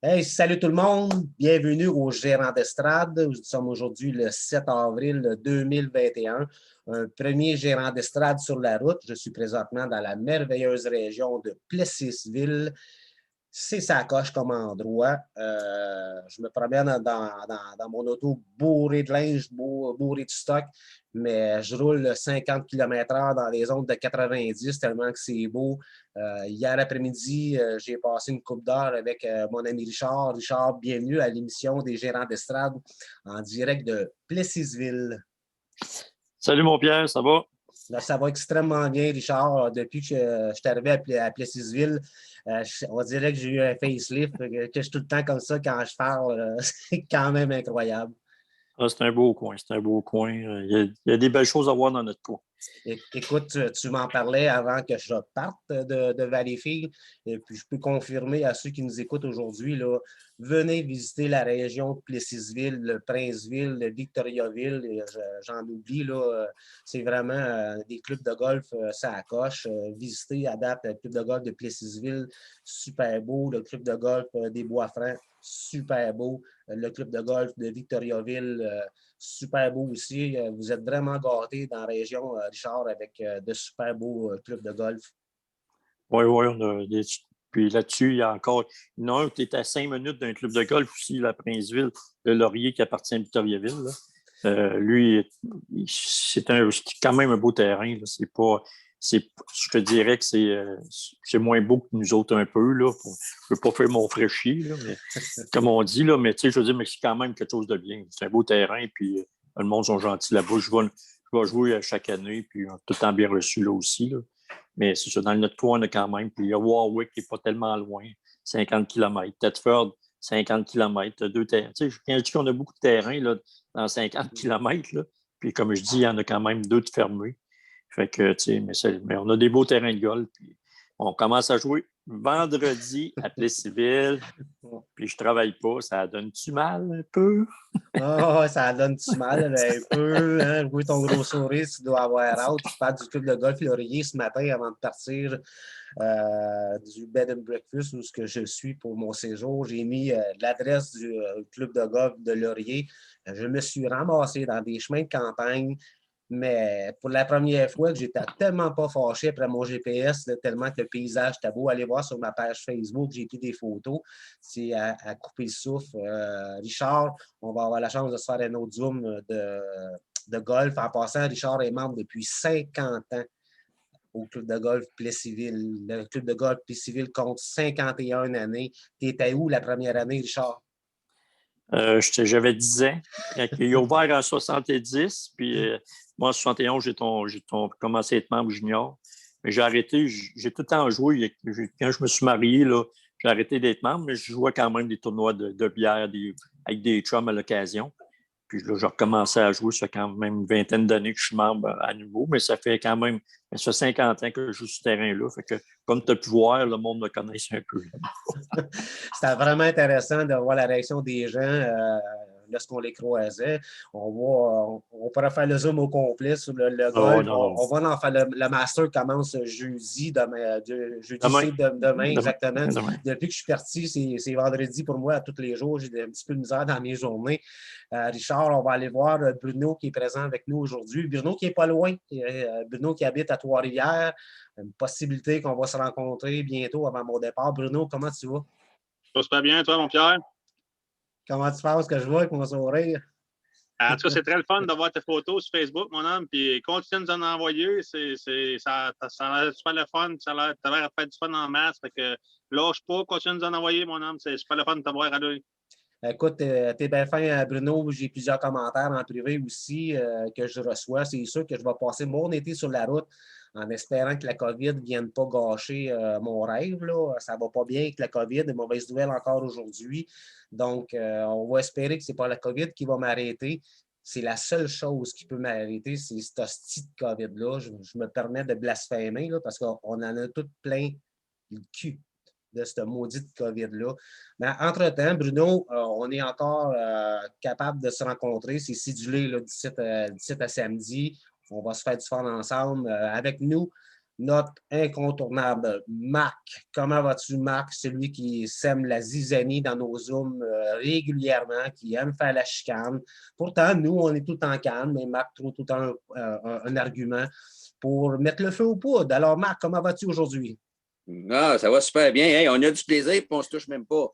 Hey, salut tout le monde, bienvenue au Gérant d'estrade. Nous sommes aujourd'hui le 7 avril 2021. Un premier gérant d'estrade sur la route. Je suis présentement dans la merveilleuse région de Plessisville. C'est sa coche comme endroit. Je me promène dans mon auto bourré de linge, bourré de stock, mais je roule 50 km/h dans les zones de 90 tellement que c'est beau. Hier après-midi, j'ai passé une coupe d'heure avec mon ami Richard. Richard, bienvenue à l'émission des Gérants d'estrade en direct de Plessisville. Salut mon Pierre, ça va? Là, ça va extrêmement bien, Richard. Depuis que je suis arrivé à Plessisville, on dirait que j'ai eu un facelift, que je suis tout le temps comme ça quand je parle. C'est quand même incroyable. Ah, c'est un beau coin, c'est un beau coin. Il y a des belles choses à voir dans notre coin. Écoute, tu m'en parlais avant que je parte de Valleyfield, et puis je peux confirmer à ceux qui nous écoutent aujourd'hui, là, venez visiter la région de Plessisville, le Princeville, le Victoriaville, et j'en oublie, là, c'est vraiment des clubs de golf, ça accroche. Visitez, adapte le club de golf de Plessisville, super beau, le club de golf des Bois-Francs, super beau, le club de golf de Victoriaville, super beau aussi. Vous êtes vraiment gâtés dans la région, Richard, avec de super beaux clubs de golf. Oui, oui, puis là-dessus, il y a encore. Il y en a un qui est à 5 minutes d'un club de golf aussi, la Princeville, le Laurier, qui appartient à Victoriaville. Là. Lui, c'est quand même un beau terrain. Là. Je te dirais que c'est moins beau que nous autres un peu. Là. Je ne veux pas faire mon fraîchi, là, mais comme on dit, là, mais tu sais, je veux dire, mais c'est quand même quelque chose de bien. C'est un beau terrain, puis le monde sont gentils là-bas. Je vais jouer chaque année, puis tout le temps bien reçu là aussi. Là. Mais c'est ça, dans notre coin, on a quand même. Puis il y a Warwick qui n'est pas tellement loin, 50 km. Thetford, 50 km. Deux terrains. Tu sais, je dis qu'on a beaucoup de terrains là, dans 50 km. Là. Puis comme je dis, il y en a quand même deux de fermés. Fait que, tu sais, mais on a des beaux terrains de golf. Puis on commence à jouer vendredi à Plessisville. Puis je travaille pas. Ça donne-tu mal un peu? Oh, ça donne du mal un peu. Hein? Oui, ton gros sourire, tu dois avoir hâte. Je parle du club de golf Laurier ce matin avant de partir du bed and breakfast où ce que je suis pour mon séjour. J'ai mis l'adresse du club de golf de Laurier. Je me suis ramassé dans des chemins de campagne. Mais pour la première fois que j'étais tellement pas fâché après mon GPS, là, tellement que le paysage était beau. Allez voir sur ma page Facebook, j'ai pris des photos. C'est à couper le souffle. Richard, on va avoir la chance de se faire un autre zoom de golf. En passant, Richard est membre depuis 50 ans au club de golf Plessisville. Le club de golf Plessisville compte 51 années. Tu étais où la première année, Richard? J'avais 10 ans. Il a ouvert en 70, puis moi, en 71, j'ai commencé à être membre junior. Mais j'ai arrêté, j'ai tout le temps joué. Quand je me suis marié, là, j'ai arrêté d'être membre, mais je jouais quand même des tournois de bière avec des chums à l'occasion. Puis là, j'ai recommencé à jouer. Ça fait quand même une vingtaine d'années que je suis membre à nouveau, mais ça fait quand même ça fait 50 ans que je joue sur ce terrain-là. Fait que, comme tu as pu voir, le monde me connaît un peu. C'était vraiment intéressant de voir la réaction des gens lorsqu'on les croisait. On pourrait faire le zoom au complet sur le Oh, golf. non, non. On va en faire le master commence jeudi, jeudi Demain. c'est demain Demain. exactement. Demain. Depuis que je suis parti, c'est vendredi pour moi à tous les jours. J'ai un petit peu de misère dans mes journées. Richard, on va aller voir Bruno qui est présent avec nous aujourd'hui. Bruno qui n'est pas loin. Bruno qui habite à Trois-Rivières. Une possibilité qu'on va se rencontrer bientôt avant mon départ. Bruno, comment tu vas? Ça se passe bien, toi, mon Pierre? Comment tu penses que je vois avec mon sourire? En tout cas, c'est très le fun de voir tes photos sur Facebook, mon homme. Puis continue de nous en envoyer. Ça a l'air super le fun. Ça a l'air de faire du fun en masse. Fait que lâche pas, continue de nous en envoyer, mon homme. C'est super le fun de te voir à l'œil. Écoute, t'es bien fin, Bruno. J'ai plusieurs commentaires en privé aussi que je reçois. C'est sûr que je vais passer mon été sur la route en espérant que la COVID ne vienne pas gâcher mon rêve. Là. Ça ne va pas bien avec la COVID, des mauvaises nouvelles encore aujourd'hui. Donc, on va espérer que ce n'est pas la COVID qui va m'arrêter. C'est la seule chose qui peut m'arrêter, c'est cette hostie de COVID-là. Je me permets de blasphémer là, parce qu'on en a tout plein le cul de cette maudite COVID-là. Mais entre-temps, Bruno, on est encore capable de se rencontrer. C'est sidulé là, 17 à samedi. On va se faire du fun ensemble. Avec nous, notre incontournable Marc. Comment vas-tu, Marc? Celui qui sème la zizanie dans nos Zooms régulièrement, qui aime faire la chicane. Pourtant, nous, on est tout en calme, mais Marc trouve tout le temps un argument pour mettre le feu aux poudres. Alors, Marc, comment vas-tu aujourd'hui? Ah, ça va super bien. Hey, on a du plaisir et on ne se touche même pas.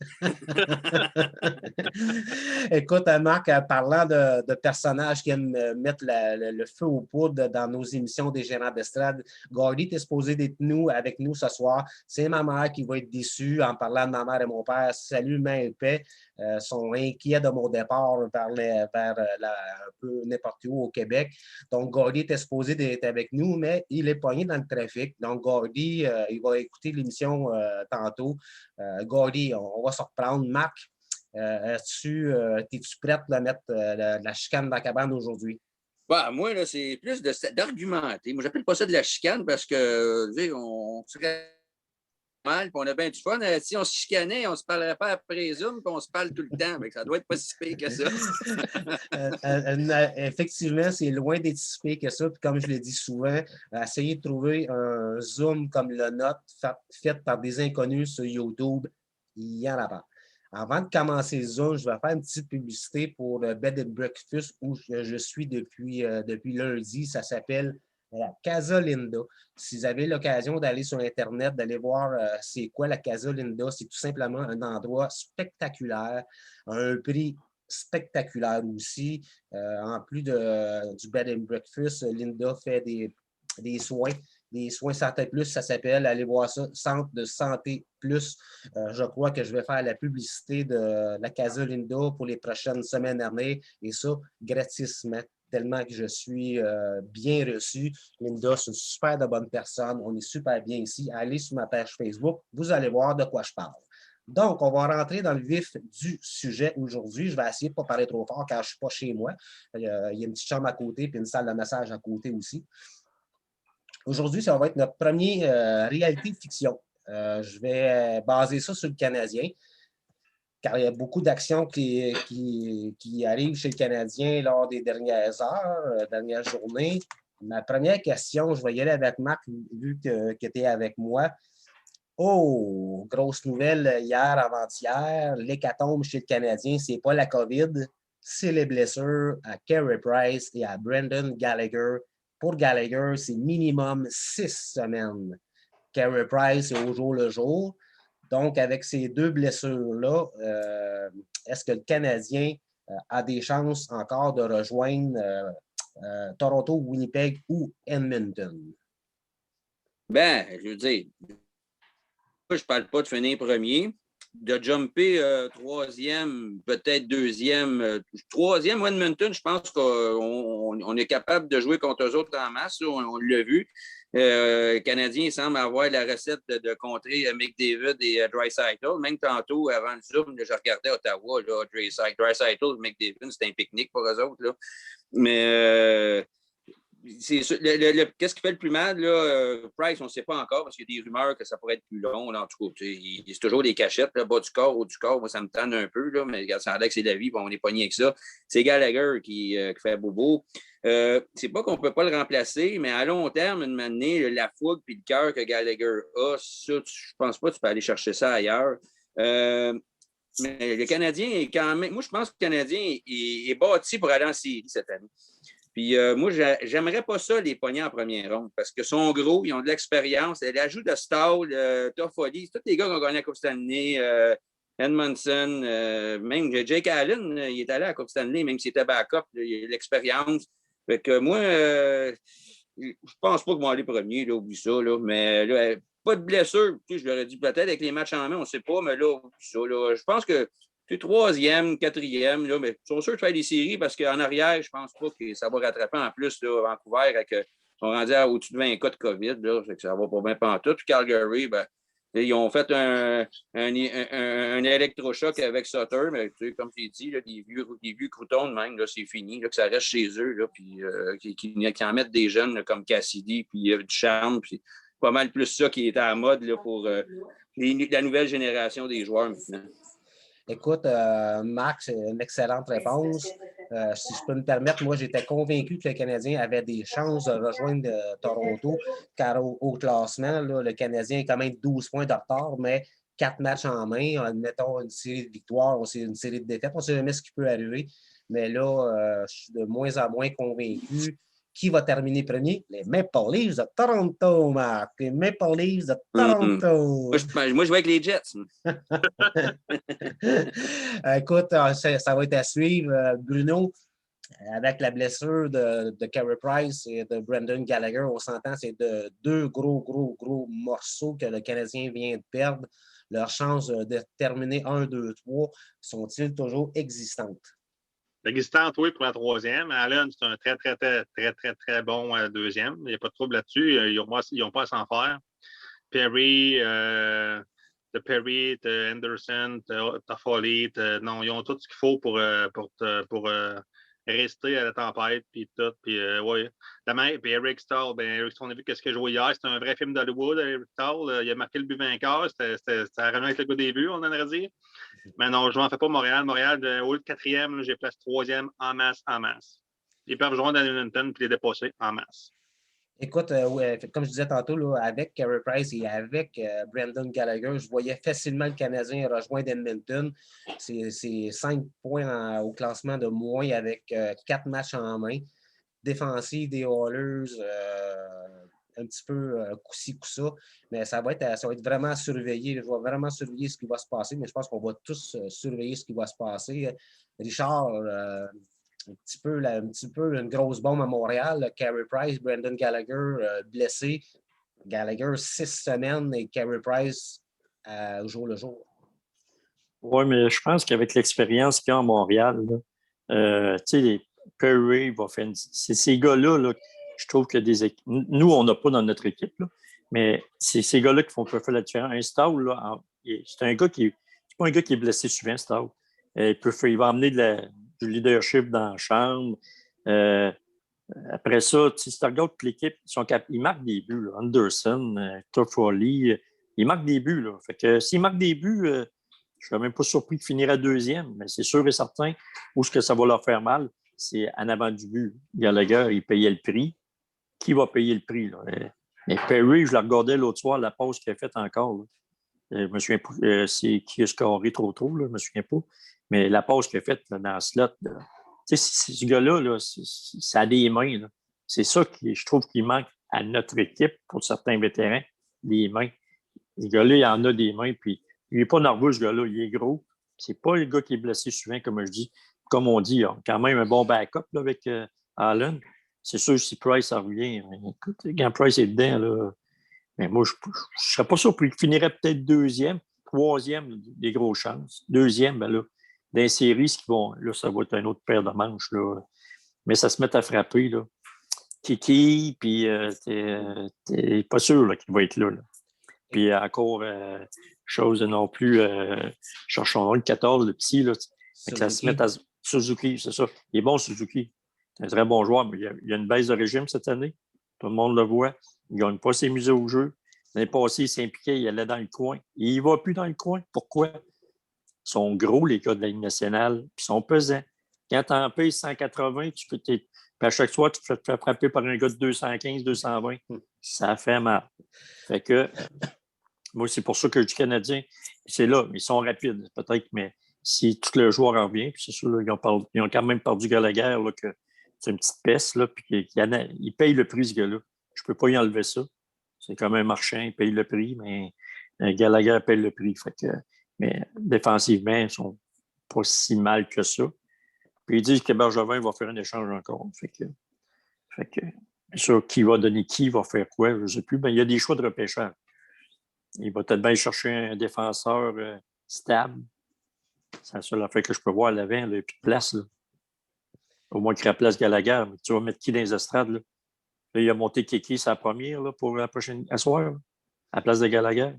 Écoute, Marc, parlant de personnages qui aiment mettre le feu aux poudres dans nos émissions des gérants d'estrade, Gordy, tu es supposé d'être avec nous ce soir. C'est ma mère qui va être déçue en parlant de ma mère et mon père. Salut, main et paix. Sont inquiets de mon départ vers un peu n'importe où au Québec. Donc, Gordy était supposé d'être avec nous, mais il est pogné dans le trafic. Donc, Gordy, il va écouter l'émission tantôt. Gordy, on va se reprendre. Marc, es-tu prête à mettre la chicane dans la cabane aujourd'hui? Bah, moi, là, c'est plus d'argumenter. Moi, j'appelle pas ça de la chicane parce que, on serait mal, puis on a bien du fun. Si on se chicanait, on ne se parlerait pas après Zoom, puis on se parle tout le temps. Ça doit être pas si pire que ça. Effectivement, c'est loin d'être si pire que ça. Puis comme je le dis souvent, essayer de trouver un Zoom comme le nôtre, fait par des inconnus sur YouTube, il y en a pas. Avant de commencer Zoom, je vais faire une petite publicité pour Bed and Breakfast où je suis depuis lundi. Ça s'appelle la Casa Linda. Si vous avez l'occasion d'aller sur Internet, d'aller voir c'est quoi la Casa Linda, c'est tout simplement un endroit spectaculaire, à un prix spectaculaire aussi. En plus du Bed and Breakfast, Linda fait des soins. Des soins Santé Plus, ça s'appelle. Allez voir ça, Centre de Santé Plus. Je crois que je vais faire la publicité de la Casa Linda pour les prochaines semaines à venir, et ça, gratuitement, tellement que je suis bien reçu. Linda, c'est une super de bonne personne. On est super bien ici. Allez sur ma page Facebook, vous allez voir de quoi je parle. Donc, on va rentrer dans le vif du sujet aujourd'hui. Je vais essayer de ne pas parler trop fort car je ne suis pas chez moi. Il y a une petite chambre à côté puis une salle de massage à côté aussi. Aujourd'hui, ça va être notre premier réalité fiction. Je vais baser ça sur le Canadien, car il y a beaucoup d'actions qui arrivent chez le Canadien lors des dernières heures, dernières journées. Ma première question, je vais y aller avec Marc, vu que tu es avec moi. Oh, grosse nouvelle hier, avant-hier, l'hécatombe chez le Canadien, c'est pas la COVID, c'est les blessures à Carey Price et à Brendan Gallagher. Pour Gallagher, c'est minimum 6 semaines. Carey Price est au jour le jour. Donc, avec ces deux blessures-là, est-ce que le Canadien a des chances encore de rejoindre Toronto, Winnipeg ou Edmonton? Ben, je veux dire, je ne parle pas de finir premier. De jumper troisième, peut-être deuxième. Troisième, Edmonton, je pense qu'on est capable de jouer contre eux autres en masse. Là, on l'a vu. Les Canadiens semblent avoir la recette de contrer McDavid et Draisaitl. Même tantôt, avant le Zoom, là, je regardais Ottawa, Draisaitl et McDavid, c'était un pique-nique pour eux autres. Là. Mais qu'est-ce qui fait le plus mal? Là, Price, on ne sait pas encore parce qu'il y a des rumeurs que ça pourrait être plus long. Là, en tout cas, c'est toujours des cachettes, là, bas du corps, haut du corps. Moi, ça me tente un peu, là, mais regarde, ça a l'air que c'est la vie, on n'est pas niais avec ça. C'est Gallagher qui fait bobo. C'est pas qu'on ne peut pas le remplacer, mais à long terme, une année, la fougue et le cœur que Gallagher a, ça, je ne pense pas que tu peux aller chercher ça ailleurs. Mais le Canadien est quand même. Moi, je pense que le Canadien est bâti pour aller en série cette année. Puis moi, j'aimerais pas ça, les pognets en première ronde, parce qu'ils sont gros, ils ont de l'expérience. L'ajout de Stahl, Toffoli, tous les gars qui ont gagné la Coupe Stanley, Edmondson, même Jake Allen, il est allé à la Coupe Stanley, même s'il était backup, il a l'expérience. Fait que moi, je pense pas qu'ils vont aller premier, là, oublie ça, là, mais là, pas de blessure. Tu sais, je l'aurais dit peut-être avec les matchs en main, on ne sait pas, mais là, oublie ça. Là, je pense que troisième, quatrième, là, mais ils sont sûrs de faire des séries parce qu'en arrière, je ne pense pas que ça va rattraper en plus là, Vancouver avec, ils sont rendus au-dessus de 20 cas de COVID. Là, fait que ça va pas bien pantoute. Puis Calgary, ben, ils ont fait un électrochoc avec Sutter, mais tu sais, comme tu dis, là, des vieux croutons de même, là, c'est fini, là, que ça reste chez eux, là, puis qui en mettent des jeunes là, comme Cassidy, puis Ducharme, puis pas mal plus ça qui est à la mode là, pour la nouvelle génération des joueurs maintenant. Écoute, Marc, c'est une excellente réponse. Si je peux me permettre, moi, j'étais convaincu que le Canadien avait des chances de rejoindre Toronto, car au classement, là, le Canadien est quand même 12 points de retard, mais 4 matchs en main. Admettons une série de victoires, une série de défaites. On ne sait jamais ce qui peut arriver. Mais là, je suis de moins en moins convaincu. Qui va terminer premier? Les Maple Leafs de Toronto, Marc. Les Maple Leafs de Toronto. Moi, je vais avec les Jets. Écoute, ça va être à suivre. Bruno, avec la blessure de Carey Price et de Brendan Gallagher, on s'entend, c'est deux gros morceaux que le Canadien vient de perdre. Leurs chances de terminer 1, 2, 3 sont-ils toujours existantes? Existante, oui, pour la troisième. Allen, c'est un très bon deuxième. Il n'y a pas de trouble là-dessus. Ils n'ont pas à s'en faire. Perry, Anderson, Toffoli, non, ils ont tout ce qu'il faut pour rester à la tempête, puis tout. Puis, ouais. Puis Eric Stahl, on a vu qu'est-ce qu'il a joué hier. C'était un vrai film d'Hollywood, Eric Stahl. Il a marqué le but vainqueur. Ça revenait avec le gars des buts, on en aurait dit. Mais non, je ne m'en fais pas Montréal. Montréal, au lieu de quatrième, j'ai place troisième en masse. Ils peuvent joindre dans Edmonton et les dépasser en masse. Écoute, comme je disais tantôt, là, avec Carey Price et avec Brendan Gallagher, je voyais facilement le Canadien rejoindre Edmonton. C'est 5 points au classement de moins avec 4 matchs en main. Défensive des Oilers, un petit peu coup-ci, coup-ça. Mais ça va être vraiment à surveiller. Je vais vraiment surveiller ce qui va se passer, mais je pense qu'on va tous surveiller ce qui va se passer. Richard, un petit peu une grosse bombe à Montréal. Carey Price, Brendan Gallagher blessé. Gallagher 6 semaines et Carey Price au jour le jour. Oui, mais je pense qu'avec l'expérience qu'il y a à Montréal, tu sais, Perry va faire c'est ces gars-là, là, je trouve que nous, on n'a pas dans notre équipe, là, mais c'est ces gars-là qui peuvent faire la différence. Un Stahl, là, c'est un gars qui c'est pas un gars qui est blessé souvent, Stahl. Il va amener du leadership dans la chambre. Après ça, si tu regardes l'équipe, ils marquent des buts. Là. Anderson, Toffoli, ils marquent des buts. Là. Fait que s'ils marquent des buts, je ne serais même pas surpris de finir à deuxième, mais c'est sûr et certain où ce que ça va leur faire mal, c'est en avant du but. Gallagher, il payait le prix. Qui va payer le prix? Là? Mais Perry, je le regardais l'autre soir, la pause qu'il a faite encore. Là. Je me souviens pas, c'est qui a scoré trop tôt, là, je me souviens pas. Mais la pause qu'il a faite là, dans le slot, ce gars-là, là, ça a des mains. Là. C'est ça que je trouve qu'il manque à notre équipe, pour certains vétérans, des mains. Ce gars-là, il en a des mains, puis il n'est pas nerveux, ce gars-là, il est gros. C'est pas le gars qui est blessé souvent, comme je dis. Comme on dit, il a quand même un bon backup là, avec Allen. C'est sûr, si Price en revient, écoute, quand Price est dedans, là, mais moi, je ne serais pas surpris. Il finirait peut-être deuxième, troisième, des grosses chances. Deuxième, ben là, dans les séries, là, ça va être une autre paire de manches. Là. Mais ça se met à frapper. Là. Kiki, puis t'es pas sûr qu'il va être là. Puis encore, chose non plus, cherchons le 14, le petit, là, ça se met à Suzuki, c'est ça. Il est bon, Suzuki. C'est un très bon joueur, mais il y a une baisse de régime cette année. Tout le monde le voit. Il ne gagne pas ses musées au jeu. L'année passée, il s'impliquait, il allait dans le coin. Il ne va plus dans le coin. Pourquoi? Ils sont gros, les gars de la Ligue nationale, puis ils sont pesants. Quand tu en payes 180, puis à chaque fois, tu te fais frapper par un gars de 215, 220. Ça fait mal. Fait que, moi, c'est pour ça que je dis Canadien, c'est là, ils sont rapides, peut-être, mais si tout le joueur en revient, puis c'est sûr, là, ils ont quand même perdu Gallagher, là, que c'est une petite peste, là, puis il paye le prix, ce gars-là. Je ne peux pas y enlever ça. C'est comme un marchand, il paye le prix, mais Gallagher paye le prix. Fait que, mais défensivement, ils ne sont pas si mal que ça. Puis ils disent que Bergevin va faire un échange encore. Fait que sur qui va donner qui, va faire quoi, je ne sais plus. Mais il y a des choix de repêchage. Il va peut-être bien chercher un défenseur stable. C'est la seule affaire que je peux voir à l'avant. Il n'y a plus de place. Là. Au moins qu'il remplace Gallagher. Mais tu vas mettre qui dans les estrades? Là? Là, il a monté Kiki sa première là, pour la prochaine soir, à la place de Gallagher.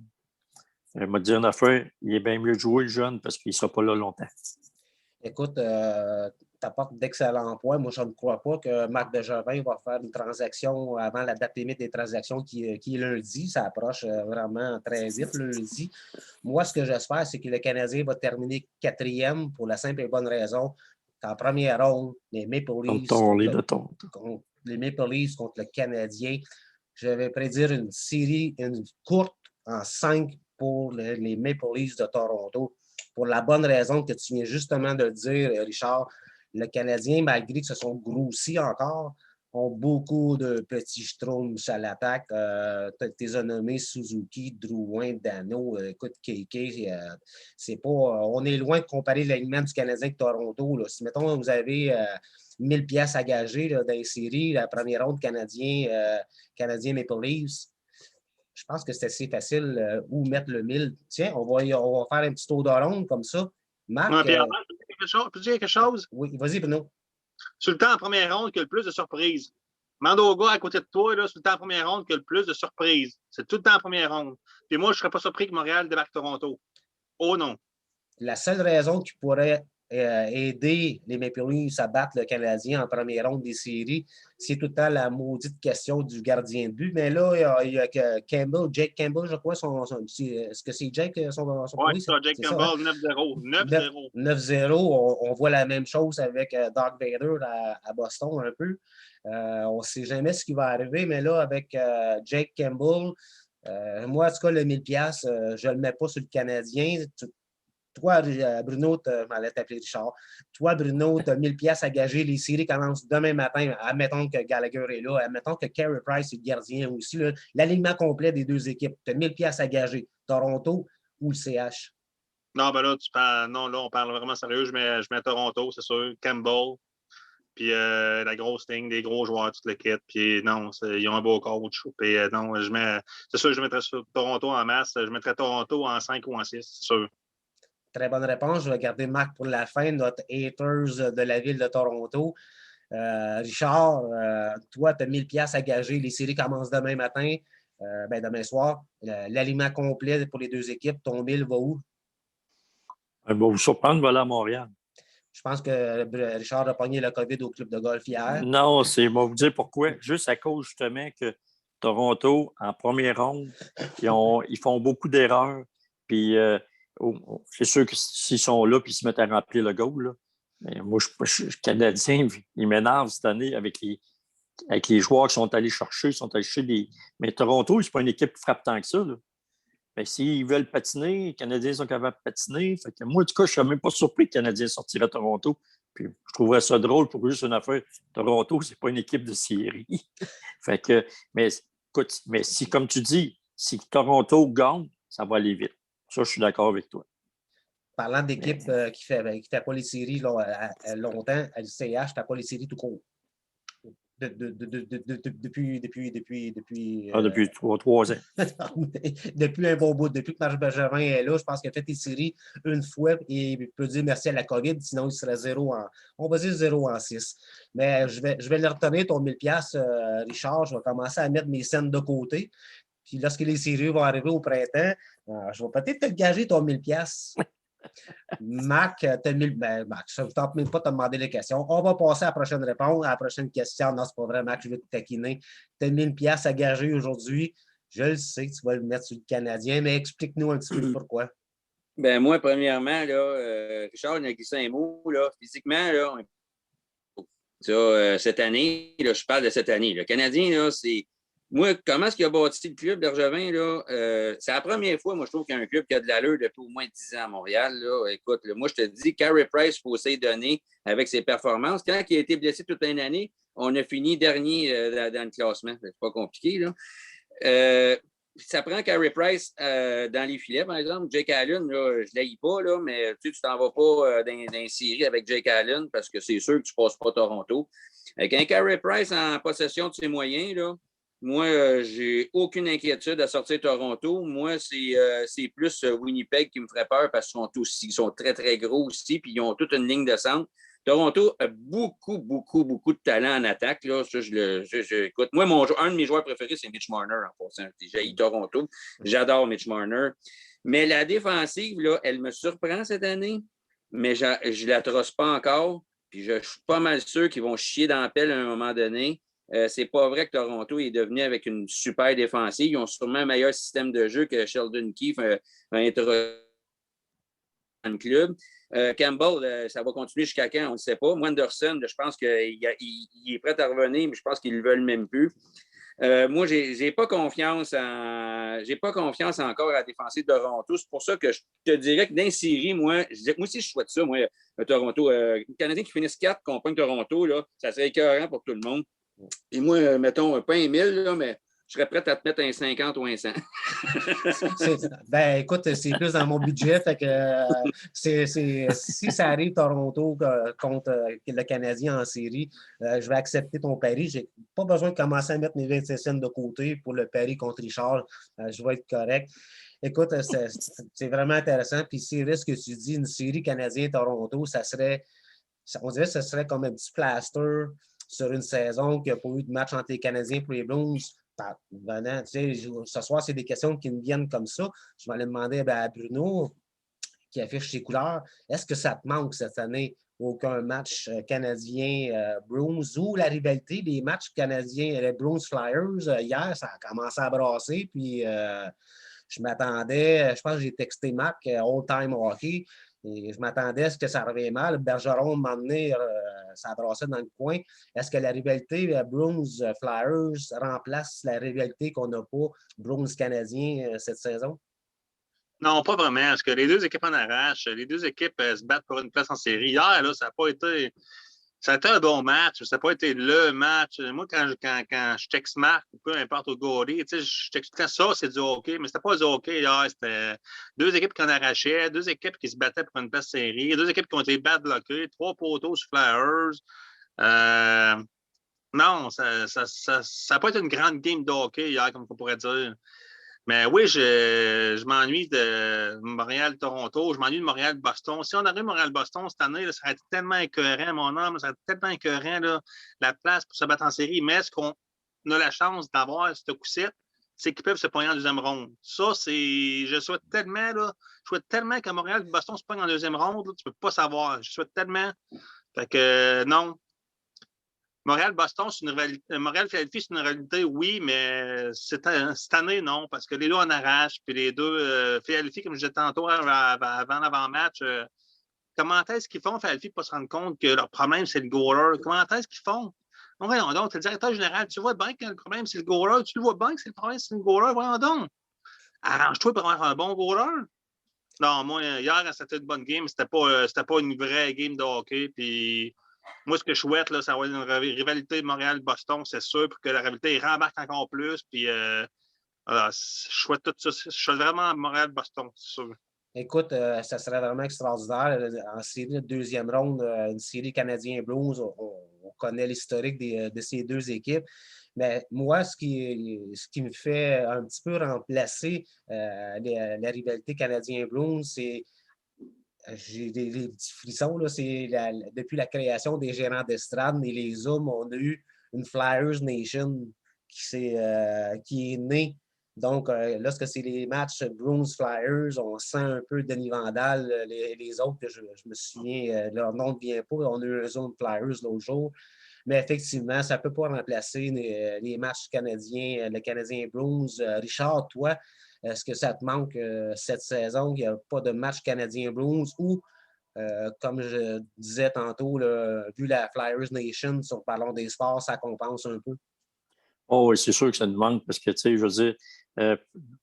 Il m'a dit une affaire, il est bien mieux de jouer le jeune parce qu'il ne sera pas là longtemps. Écoute, tu apportes d'excellents points. Moi, je ne crois pas que Marc Bergevin va faire une transaction avant la date limite des transactions qui est lundi. Ça approche vraiment très vite lundi. Moi, ce que j'espère, c'est que le Canadien va terminer 4e pour la simple et bonne raison. en première ronde, les Maple Leafs contre le Canadien. Je vais prédire une série, une courte en 5 pour les Maple Leafs de Toronto. Pour la bonne raison que tu viens justement de le dire, Richard, le Canadien, malgré que se sont grossis encore, ont beaucoup de petits schtroumpfs à l'attaque. Tu as nommé Suzuki, Drouin, Dano, écoute, KK, c'est pas... on est loin de comparer l'alignement du Canadien avec Toronto. Là. Si, mettons, vous avez 1000 pièces à gager là, dans les séries, la première ronde Canadien Maple Leafs, je pense que c'est assez facile où mettre le 1000. Tiens, on va faire un petit tour de ronde comme ça. Marc... Non, Pierre, peux-tu dire quelque chose? Oui, vas-y, Bruno. Sur le temps en première ronde, qu'il y a le plus de surprises. Demande au gars à côté de toi, là, sur le temps en première ronde, qu'il y a le plus de surprises. C'est tout le temps en première ronde. Puis moi, je ne serais pas surpris que Montréal débarque Toronto. Oh non. La seule raison qui pourrait aider les Maple Leafs à battre le Canadien en première ronde des séries, c'est tout le temps la maudite question du gardien de but. Mais là, il y a Campbell, Jake Campbell, je crois, est-ce que c'est Jake son oui, c'est ça, Jake Campbell, 9-0. 9-0. On voit la même chose avec Doug Vader à Boston un peu. On ne sait jamais ce qui va arriver, mais là, avec Jake Campbell, moi, en tout cas, le 1000$, je ne le mets pas sur le Canadien. Toi, Bruno, je m'allais t'appeler Richard. Toi, Bruno, tu as 1000$ à gager. Les séries commencent demain matin. Admettons que Gallagher est là. Admettons que Carey Price est le gardien aussi. L'alignement complet des deux équipes. Tu as 1000$ à gager. Toronto ou le CH? Non, ben là, non, là, on parle vraiment sérieux. Je mets Toronto, c'est sûr. Campbell. Puis la grosse ligne, des gros joueurs, toute l'équipe. Puis non, ils ont un beau coach. Puis non, c'est sûr que je mettrais Toronto en masse. Je mettrais Toronto en 5 ou en 6, c'est sûr. Très bonne réponse. Je vais garder Marc pour la fin, notre haters de la ville de Toronto. Richard, toi, tu as 1000$ à gager. Les séries commencent demain matin, demain soir. L'aliment complet pour les deux équipes. Ton 1000 va où? Va vous surprendre, va aller à Montréal. Je pense que Richard a pogné le COVID au club de golf hier. Non, je vais vous dire pourquoi. Juste à cause, justement, que Toronto, en première ronde, ils font beaucoup d'erreurs. Puis, c'est sûr que s'ils sont là puis ils se mettent à remplir le goal, là, mais moi, je suis Canadien, il m'énerve cette année avec les joueurs qui sont allés chercher, des. Mais Toronto, c'est pas une équipe qui frappe tant que ça. Là. Mais s'ils veulent patiner, les Canadiens sont capables de patiner. Fait que moi, en tout cas, je ne serais même pas surpris que les Canadiens sortiraient à Toronto. Puis je trouverais ça drôle pour juste une affaire. Toronto, c'est pas une équipe de série. Fait que, mais écoute, mais si, comme tu dis, si Toronto gagne, ça va aller vite. Ça, je suis d'accord avec toi. Parlant d'équipe qui fait pas les séries longtemps, à l'ICH, tu n'as pas les séries tout court. Depuis 3 ans. Depuis un bon bout. Depuis que Marc Bergevin est là, je pense qu'il a fait les séries une fois et il peut dire merci à la COVID, sinon il serait 0 en 6. Mais je vais le retenir, ton 1000$, Richard. Je vais commencer à mettre mes scènes de côté. Puis lorsque les séries vont arriver au printemps, je vais peut-être te gager ton 1000$. Marc, Marc, je ne tente même pas de te demander les questions. On va passer à la prochaine réponse, à la prochaine question. Non, c'est pas vrai, Marc, je vais te taquiner. Tu as 1000$ à gager aujourd'hui. Je le sais que tu vas le mettre sur le Canadien, mais explique-nous un petit peu pourquoi. Ben moi, premièrement, là, Richard, il a glissé un mot, là, physiquement, là, cette année, là, je parle de cette année. Le Canadien, là, c'est. Moi, comment est-ce qu'il a bâti le club Bergevin, là? C'est la première fois, moi, je trouve qu'il y a un club qui a de l'allure depuis au moins 10 ans à Montréal. Là. Écoute, là, moi, je te dis, Carey Price, il faut essayer de donner avec ses performances. Quand il a été blessé toute une année, on a fini dernier dans le classement. C'est pas compliqué, là. Ça prend Carey Price dans les filets, par exemple. Jake Allen, là, je ne l'haïs pas, là, mais tu t'en vas pas dans une série avec Jake Allen parce que c'est sûr que tu ne passes pas Toronto. Avec un Carey Price en possession de ses moyens, là, moi, j'ai aucune inquiétude à sortir Toronto. Moi, c'est plus Winnipeg qui me ferait peur parce qu'ils sont très, très gros aussi, puis ils ont toute une ligne de centre. Toronto a beaucoup, beaucoup, beaucoup de talent en attaque. Là. Ça, écoute, moi, un de mes joueurs préférés, c'est Mitch Marner en passant. J'ai Toronto. J'adore Mitch Marner. Mais la défensive, là, elle me surprend cette année, mais je ne la trosse pas encore. Puis je suis pas mal sûr qu'ils vont chier dans la pelle à un moment donné. C'est pas vrai que Toronto est devenu avec une super défensive. Ils ont sûrement un meilleur système de jeu que Sheldon Keefe a introduit le club. Campbell, ça va continuer jusqu'à quand? On ne sait pas. Wanderson, je pense qu'il est prêt à revenir, mais je pense qu'ils ne le veulent même plus. Moi, j'ai pas confiance encore à la défensive de Toronto. C'est pour ça que je te dirais que dans les séries, moi aussi, je souhaite ça, moi, Toronto. Les Canadiens qui finissent 4 contre Toronto, là, ça serait écœurant pour tout le monde. Et moi, mettons, pas un 1000, là, mais je serais prêt à te mettre un 50 ou un 100. Ben, écoute, c'est plus dans mon budget. Fait que, si ça arrive Toronto contre le Canadien en série, je vais accepter ton pari. Je n'ai pas besoin de commencer à mettre mes 25 cents de côté pour le pari contre Richard. Je vais être correct. Écoute, c'est vraiment intéressant. Puis si ce que tu dis, une série Canadien-Toronto, on dirait que ce serait comme un petit plaster sur une saison qui n'a pas eu de match entre les Canadiens et les Blues. Venant, ce soir, c'est des questions qui me viennent comme ça. Je vais aller demander à Bruno, qui affiche ses couleurs, est-ce que ça te manque cette année? Aucun match canadien-Bruins ou la rivalité des matchs canadiens, les Bruins-Flyers, hier, ça a commencé à brasser. Puis je m'attendais, je pense que j'ai texté Mac, All-Time Hockey. Et je m'attendais à ce que ça revienne mal. Bergeron m'a amené, ça brassait dans le coin. Est-ce que la rivalité Bruins-Flyers remplace la rivalité qu'on n'a pas Bruins-Canadiens cette saison? Non, pas vraiment. Parce que les deux équipes en arrachent. Les deux équipes se battent pour une place en série. Hier, là, ça n'a pas été. Ça a été un bon match. Ça n'a pas été le match. Moi, quand je texte Marc, peu importe au goalie, je t'expliquais ça, c'est du hockey, mais c'était pas du hockey hier. C'était deux équipes qui en arrachaient, deux équipes qui se battaient pour une place série, deux équipes qui ont été bad bloquées, 3 poteaux sur Flyers. Non, ça n'a pas été une grande game de hockey hier, comme on pourrait dire. Mais oui, je m'ennuie de Montréal-Toronto. Je m'ennuie de Montréal-Boston. Si on arrive à Montréal-Boston cette année, là, ça aurait été tellement écœurant, mon homme. Ça aurait été tellement écœurant, là, la place pour se battre en série. Mais ce qu'on a la chance d'avoir, ce coup-ci, c'est qu'ils peuvent se pogner en deuxième ronde. Ça, je souhaite tellement qu'à Montréal-Boston se pogne en deuxième ronde. Là, tu ne peux pas savoir. Je souhaite tellement. Fait que non. Montréal-Boston, c'est une rivalité. Montréal-Philadelphie, c'est une réalité, oui, mais cette année, non, parce que les deux en arrachent. Puis les deux, Philadelphie, comme je disais tantôt avant l'avant-match, comment est-ce qu'ils font, Philadelphie, pour pas se rendre compte que leur problème, c'est le goaler? Comment est-ce qu'ils font? Non, voyons donc, tu es le directeur général, tu vois bien que le problème, c'est le goaler. Tu le vois bien que c'est le problème, c'est le goaler. Voyons donc. Arrange-toi pour avoir un bon goaler. Non, moi, hier, c'était une bonne game. C'était pas une vraie game de hockey. Puis. Moi, ce que je souhaite, là, ça va être une rivalité Montréal-Boston, c'est sûr, pour que la rivalité rembarque encore plus. Puis, voilà, je souhaite tout ça. Je souhaite vraiment Montréal-Boston, c'est sûr. Écoute, ça serait vraiment extraordinaire. En série de deuxième ronde, une série Canadien-Blues, on connaît l'historique de ces deux équipes. Mais moi, ce qui me fait un petit peu remplacer la rivalité Canadien-Blues, c'est j'ai des petits frissons. Là, depuis la création des gérants d'estrade et les hommes, on a eu une Flyers Nation qui est née. Donc, lorsque c'est les matchs Bruins-Flyers, on sent un peu Denis Vandal. Les autres, que je me souviens, leur nom ne vient pas. On a eu un zone Flyers l'autre jour. Mais effectivement, ça ne peut pas remplacer les matchs canadiens, le Canadien Bruins. Richard, toi, est-ce que ça te manque cette saison? Il n'y a pas de match Canadien-Blues ou, comme je disais tantôt, là, vu la Flyers Nation sur Parlons des sports, ça compense un peu? Oh oui, c'est sûr que ça nous manque parce que, tu sais, je veux dire,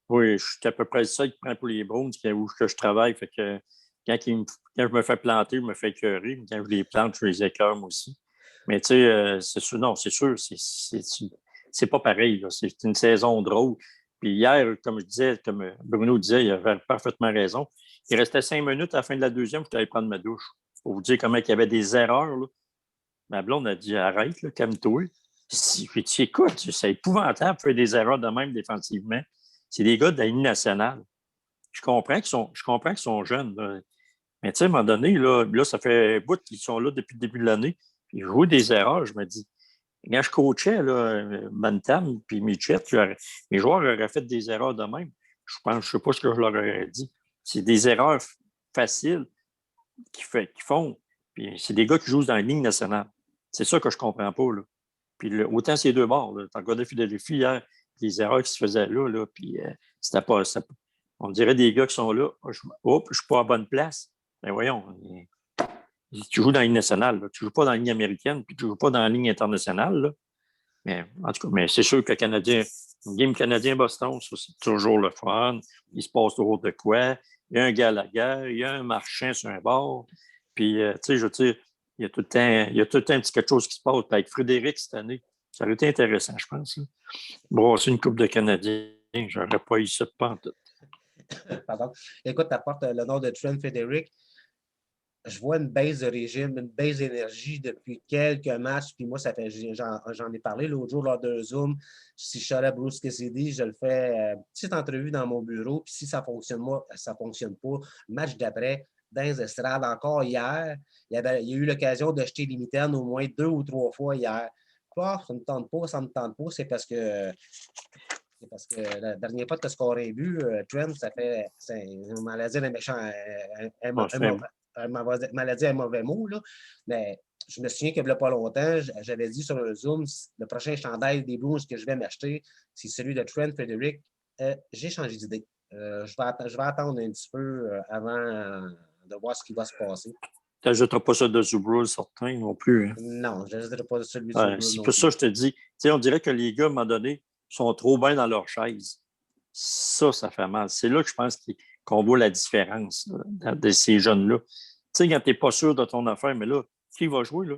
oui, je suis à peu près ça qui prend pour les Browns où je travaille. Fait que quand je me fais planter, je me fais écœurer. Quand je les plante, je les écœure moi aussi. Mais tu sais, c'est sûr, non, c'est sûr, c'est pas pareil. Là. C'est une saison drôle. Puis hier, comme je disais, comme Bruno disait, il avait parfaitement raison. Il restait 5 minutes à la fin de la deuxième, je suis allé prendre ma douche. Pour vous dire comment il y avait des erreurs. Là. Ma blonde a dit arrête, là, calme-toi. Puis tu écoutes, c'est épouvantable de faire des erreurs de même défensivement. C'est des gars de la Ligue nationale. Je comprends qu'ils sont jeunes. Là. Mais tu sais, à un moment donné, là, ça fait un bout qu'ils sont là depuis le début de l'année. Ils jouent des erreurs, je me dis. Quand je coachais là, Bantam puis Mitchell, mes joueurs auraient fait des erreurs de même. Je ne sais pas ce que je leur aurais dit. C'est des erreurs faciles qu'ils font. Puis c'est des gars qui jouent dans la Ligue nationale. C'est ça que je ne comprends pas. Là. Puis autant ces deux bords. T'as regardé Philadelphie hier, les erreurs qui se faisaient puis c'était pas. On dirait des gars qui sont là. Je ne suis pas à bonne place. Ben voyons, tu joues dans la Ligue nationale, là. Tu ne joues pas dans la Ligue américaine, puis tu ne joues pas dans la Ligue internationale. Là. Mais en tout cas, mais c'est sûr que le Canadien, une game Canadien-Boston, ça, c'est toujours le fun. Il se passe toujours de quoi. Il y a un Gallagher, il y a un Marchand sur un bord. Puis, tu sais, je veux dire, il y a tout le temps un petit quelque chose qui se passe. Puis avec Frédéric cette année, ça aurait été intéressant, je pense. Là. Bon, c'est une Coupe de Canadiens. Je n'aurais pas eu ça de pantoute. Pardon. Écoute, tu apportes le nom de Trent Frederic. Je vois une baisse de régime, une baisse d'énergie depuis quelques matchs. Puis moi, ça fait, j'en ai parlé l'autre jour lors d'un Zoom. Si je serais Bruce Cassidy, je le fais petite entrevue dans mon bureau. Puis si ça fonctionne, moi, ça ne fonctionne pas. Le match d'après, dans les estrades, encore hier, il y a eu l'occasion de jeter les mitaines au moins 2 ou 3 fois hier. Ah, ça ne me tente pas, ça ne me tente pas. C'est parce que la dernière fois que tu as un but, Trent, ça fait, on m'allait dire un méchant, maladie, un mauvais mot, là. Mais je me souviens qu'il n'y a pas longtemps, j'avais dit sur un Zoom, le prochain chandail des Blues que je vais m'acheter, c'est celui de Trent Frederic. J'ai changé d'idée. Je vais attendre un petit peu avant de voir ce qui va se passer. Tu n'ajouteras pas ça de Zubrul, certain, non plus. Hein? Non, je n'ajouterai pas celui de Zubrul. C'est pour ça que je te dis, on dirait que les gars, à un moment donné, sont trop bien dans leur chaise. Ça fait mal. C'est là que je pense qu'on voit la différence là, de ces jeunes-là. Tu sais, quand tu n'es pas sûr de ton affaire, mais là, qui va jouer, là?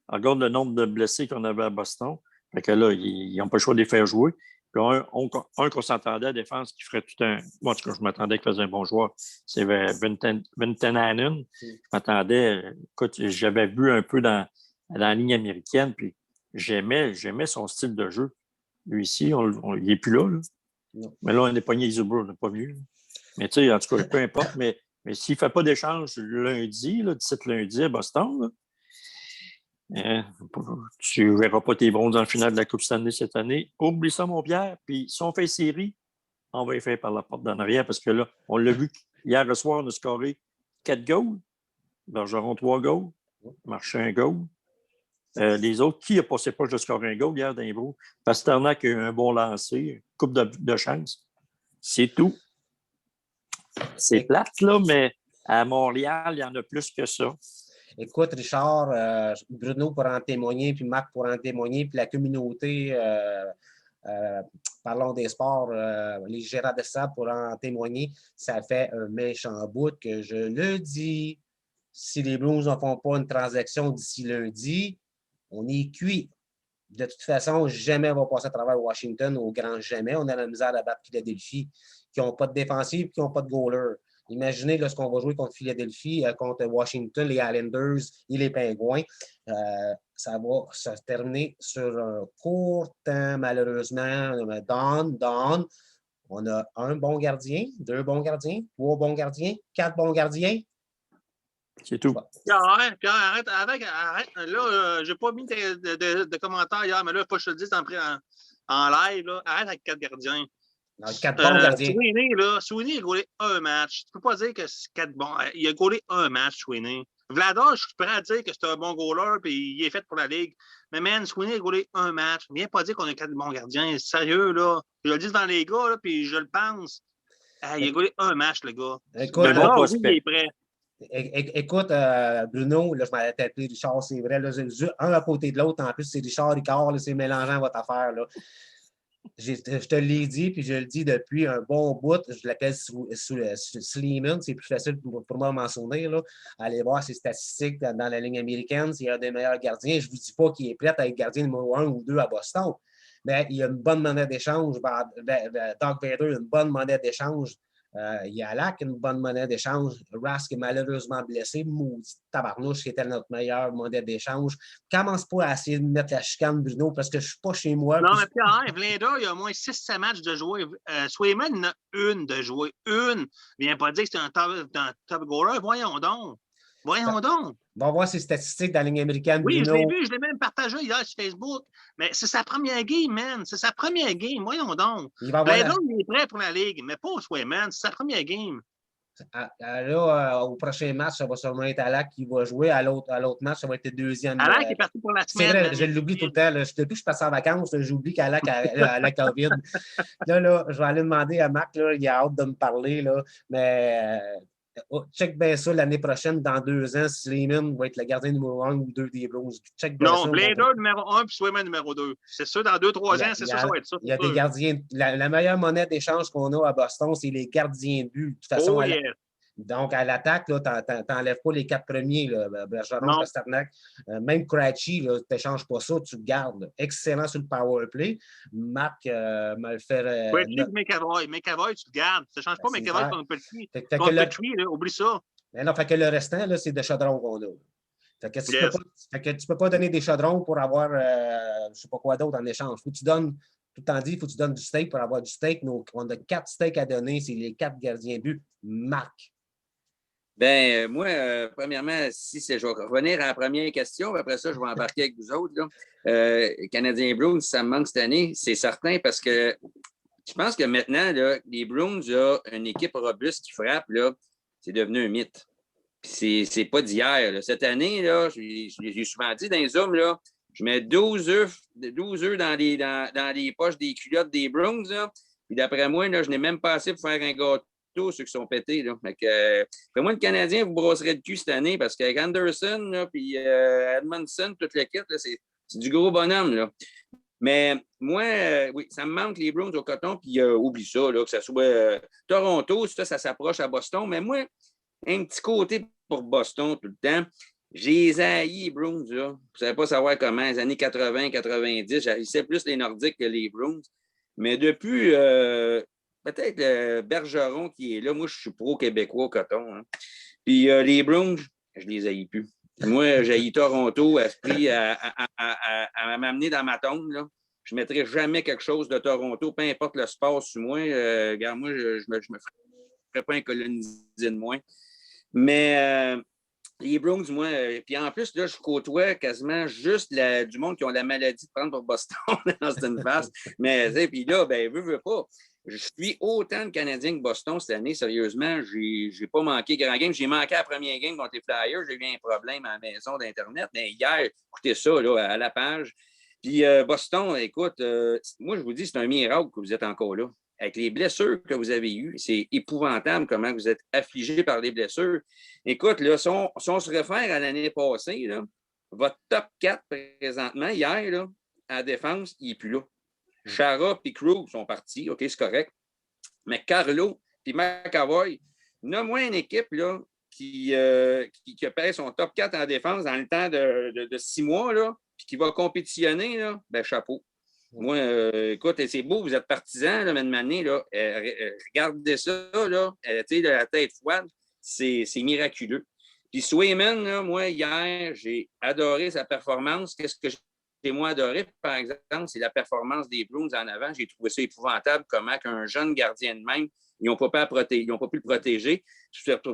Regarde le nombre de blessés qu'on avait à Boston. Fait que là, ils n'ont pas le choix de les faire jouer. Puis un qu'on s'attendait à la défense qui ferait tout un... Moi, en tout cas, je m'attendais qu'il faisait un bon joueur. C'est Ventanen. Je m'attendais... Écoute, j'avais vu un peu dans la ligne américaine, puis j'aimais son style de jeu. Lui, ici, il n'est plus là. Mais là, on est pogné Zuber, on n'est pas mieux. Mais tu sais, en tout cas, peu importe. Mais s'il ne fait pas d'échange lundi, là, 17 lundi à Boston, là, tu ne verras pas tes bronzes dans le final de la Coupe Stanley cette année. Oublie ça, mon Pierre. Puis si on fait série, on va y faire par la porte d'en arrière parce que là, on l'a vu hier soir, on a scoré 4 goals. Bergeron, 3 goals. Marchand, 1 goal. Les autres, qui a passé proche de scorer un goal hier dans les Bros? Pasternak a eu un bon lancer, coupe de chance. C'est tout. C'est plate, là, mais à Montréal, il y en a plus que ça. Écoute, Richard, Bruno pourra en témoigner, puis Marc pourra en témoigner, puis la communauté, parlons des sports, les gérants de ça pourront en témoigner. Ça fait un méchant bout que je le dis. Si les Blues ne font pas une transaction d'ici lundi, on est cuit. De toute façon, jamais on va passer à travers Washington, au grand jamais. On a la misère à battre Philadelphie, qui n'ont pas de défensive et qui n'ont pas de goaler. Imaginez lorsqu'on va jouer contre Philadelphie, contre Washington, les Islanders et les Pingouins. Ça va se terminer sur un court temps, malheureusement. Down. On a un bon gardien, 2 bons gardiens, 3 bons gardiens, 4 bons gardiens. C'est tout. Pierre, arrête. Là, j'ai pas mis de commentaires hier, mais là, il faut que je te le dise en live. Là. Arrête avec 4 gardiens. 4 bons gardiens. Sweeney a gaulé un match. Tu peux pas dire que c'est 4 bons. Il a gaulé un match, Sweeney. Vladar, je suis prêt à dire que c'est un bon goaler et il est fait pour la Ligue. Mais man, Sweeney a gaulé un match. Viens pas dire qu'on a 4 bons gardiens. Sérieux, là. Je le dis devant les gars, là, puis je le pense. Il a gaulé un match, le gars. Écoute, il est prêt. Écoute, Bruno, là, je m'avais tapé Richard, c'est vrai. Là, un à côté de l'autre, en plus, c'est Richard Ricard, là, c'est mélangeant votre affaire. Là. Je te l'ai dit, puis je le dis depuis un bon bout. Je l'appelle Sleeman, c'est plus facile pour moi de m'en souvenir. Là. Allez voir ses statistiques dans la ligne américaine, c'est un des meilleurs gardiens. Je ne vous dis pas qu'il est prêt à être gardien numéro 1 ou 2 à Boston, mais il a une bonne monnaie d'échange. Doug Vader a une bonne monnaie d'échange. Yalak, une bonne monnaie d'échange. Rask est malheureusement blessé. Maudit tabarnouche, qui était notre meilleure monnaie d'échange. Commence pas à essayer de mettre la chicane, Bruno, parce que je ne suis pas chez moi. Non, mais Pierre, Vlinda, il y a au moins 6-7 matchs de jouer. Swayman, il en a une de jouer. Une. Viens pas dire que c'est un top goaler. Voyons donc. On va voir ses statistiques dans la ligne américaine. Oui, Bruno. je l'ai vu, je l'ai même partagé hier sur Facebook. Mais c'est sa première game, man. C'est sa première game. Voyons donc. Il est prêt pour la Ligue, mais pas au Swayman. C'est sa première game. Là, au prochain match, ça va sûrement être Alak qui va jouer. À l'autre match, ça va être le deuxième. Alak est parti pour la semaine. C'est vrai, je l'oublie tout le temps. Là. Depuis que je passe en vacances, j'oublie qu'Alak a la COVID. Là, je vais aller demander à Marc, là, il a hâte de me parler. Là, mais check bien ça l'année prochaine, dans 2 ans, Sleeman va être le gardien numéro 1 ou 2 des Blues. Check bien Non, ça. Blader numéro 1 puis Swayman numéro 2. C'est ça, dans 2-3 ans, c'est ça, ça va être ça. Il y a des gardiens. La meilleure monnaie d'échange qu'on a à Boston, c'est les gardiens de but. De toute façon, Oh, yeah. donc, à l'attaque, tu n'enlèves pas les 4 premiers, là, Bergeron, Pasternak. Même Krejci, tu n'échanges pas ça, tu le gardes. Là. Excellent sur le power play. Marc me le fait. McAvoy, tu le gardes. Tu ne changes pas McAvoy contre Petit. Contre Petit, oublie ça. Mais non, fait que le restant, là, c'est des chaudrons qu'on a. Fait que tu peux pas donner des chaudrons pour avoir je ne sais pas quoi d'autre en échange. Faut que tu donnes, tout le temps dit, il faut que tu donnes du steak pour avoir du steak. Donc, on a 4 steaks à donner, c'est les 4 gardiens de but. Marc. Ben moi, premièrement, je vais revenir à la première question, après ça, je vais embarquer avec vous autres. Là. Canadien Bruins, ça me manque cette année, c'est certain, parce que je pense que maintenant, là, les Bruins, là, une équipe robuste qui frappe, là, c'est devenu un mythe. C'est pas d'hier. Là. Cette année, là, j'ai souvent dit dans les Zooms, là, je mets 12 œufs dans les poches des culottes des Bruins. Là, puis d'après moi, là, je n'ai même pas assez pour faire un gâteau. Ceux qui sont pétés. Là. Après moi, le Canadien, vous brosserez le cul cette année parce qu'avec Anderson puis Edmondson, toute l'équipe, c'est du gros bonhomme. Là. Mais moi, oui, ça me manque les Bruins au coton, puis oublie ça, là, que ça soit Toronto, ça s'approche à Boston. Mais moi, un petit côté pour Boston tout le temps. J'ai haï les Bruins. Là. Vous ne savez pas savoir comment, les années 80, 90, j'haïssais plus les Nordiques que les Bruins. Mais depuis. Peut-être Bergeron qui est là. Moi, je suis pro-québécois au coton. Hein. Puis les Bruins, je les haïs plus. Moi, j'ai Toronto à m'amener dans ma tombe. Là. Je ne mettrai jamais quelque chose de Toronto, peu importe le sport sur moi. Regarde, moi, je ne me ferais pas un colonisé de moins. Mais les Bruins, moi, puis en plus, là, je côtoie quasiment juste du monde qui ont la maladie de prendre pour Boston dans une face. Mais, puis là, ben, veux pas. Je suis autant de Canadien que Boston cette année, sérieusement. Je n'ai pas manqué grand game. J'ai manqué la première game contre les Flyers. J'ai eu un problème à la maison d'Internet. Mais hier, écoutez ça là, à la page. Puis Boston, écoute, moi, je vous dis, c'est un miracle que vous êtes encore là. Avec les blessures que vous avez eues, c'est épouvantable comment vous êtes affligé par les blessures. Écoute, là, si on se réfère à l'année passée, là, votre top 4 présentement, hier, là, à la défense, il n'est plus là. Chara et Krug sont partis. OK, c'est correct. Mais Carlo et McAvoy, nomme-moi une équipe là, qui pèse son top 4 en défense dans le temps de 6 mois, là, puis qui va compétitionner, là, ben, chapeau. Moi, écoute, c'est beau, vous êtes partisans, là, mais de manière, là, regardez ça, là, la tête froide, c'est miraculeux. Puis Swayman, là, moi, hier, j'ai adoré sa performance. Qu'est-ce que j'ai moins adoré, par exemple, c'est la performance des Bruins en avant. J'ai trouvé ça épouvantable comment qu'un jeune gardien de même, ils n'ont pas pu le protéger.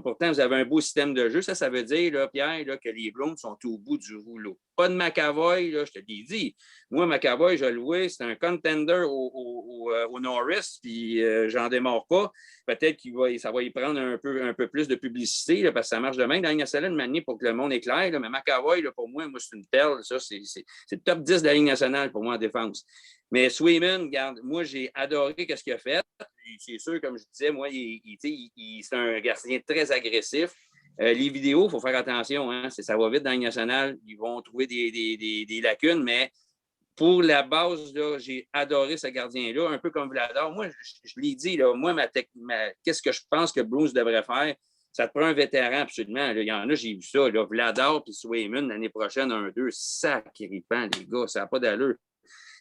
Pourtant, vous avez un beau système de jeu. Ça veut dire, là, Pierre, là, que les Bruins sont au bout du rouleau. Pas de McAvoy, là, je te l'ai dit. Moi, McAvoy, je le louais, c'est un contender au Norris, puis j'en démarre pas. Peut-être ça va y prendre un peu plus de publicité, là, parce que ça marche de même dans la Ligue nationale de manière pour que le monde est clair. Là. Mais McAvoy, là, pour moi, c'est une perle. Ça, c'est le top 10 de la Ligue nationale pour moi en défense. Mais Swayman, regarde, moi, j'ai adoré ce qu'il a fait. C'est sûr, comme je disais, moi, c'est un gardien très agressif. Les vidéos, il faut faire attention. Hein, ça va vite dans la Ligue nationale. Ils vont trouver des lacunes, mais pour la base, là, j'ai adoré ce gardien-là, un peu comme Vladar. Moi, je l'ai dit, là, moi, qu'est-ce que je pense que Bruce devrait faire? Ça te prend un vétéran, absolument. Là. Il y en a, j'ai vu ça. Là, Vladar puis Swayman, l'année prochaine, 1-2, sacripant, les gars, ça n'a pas d'allure.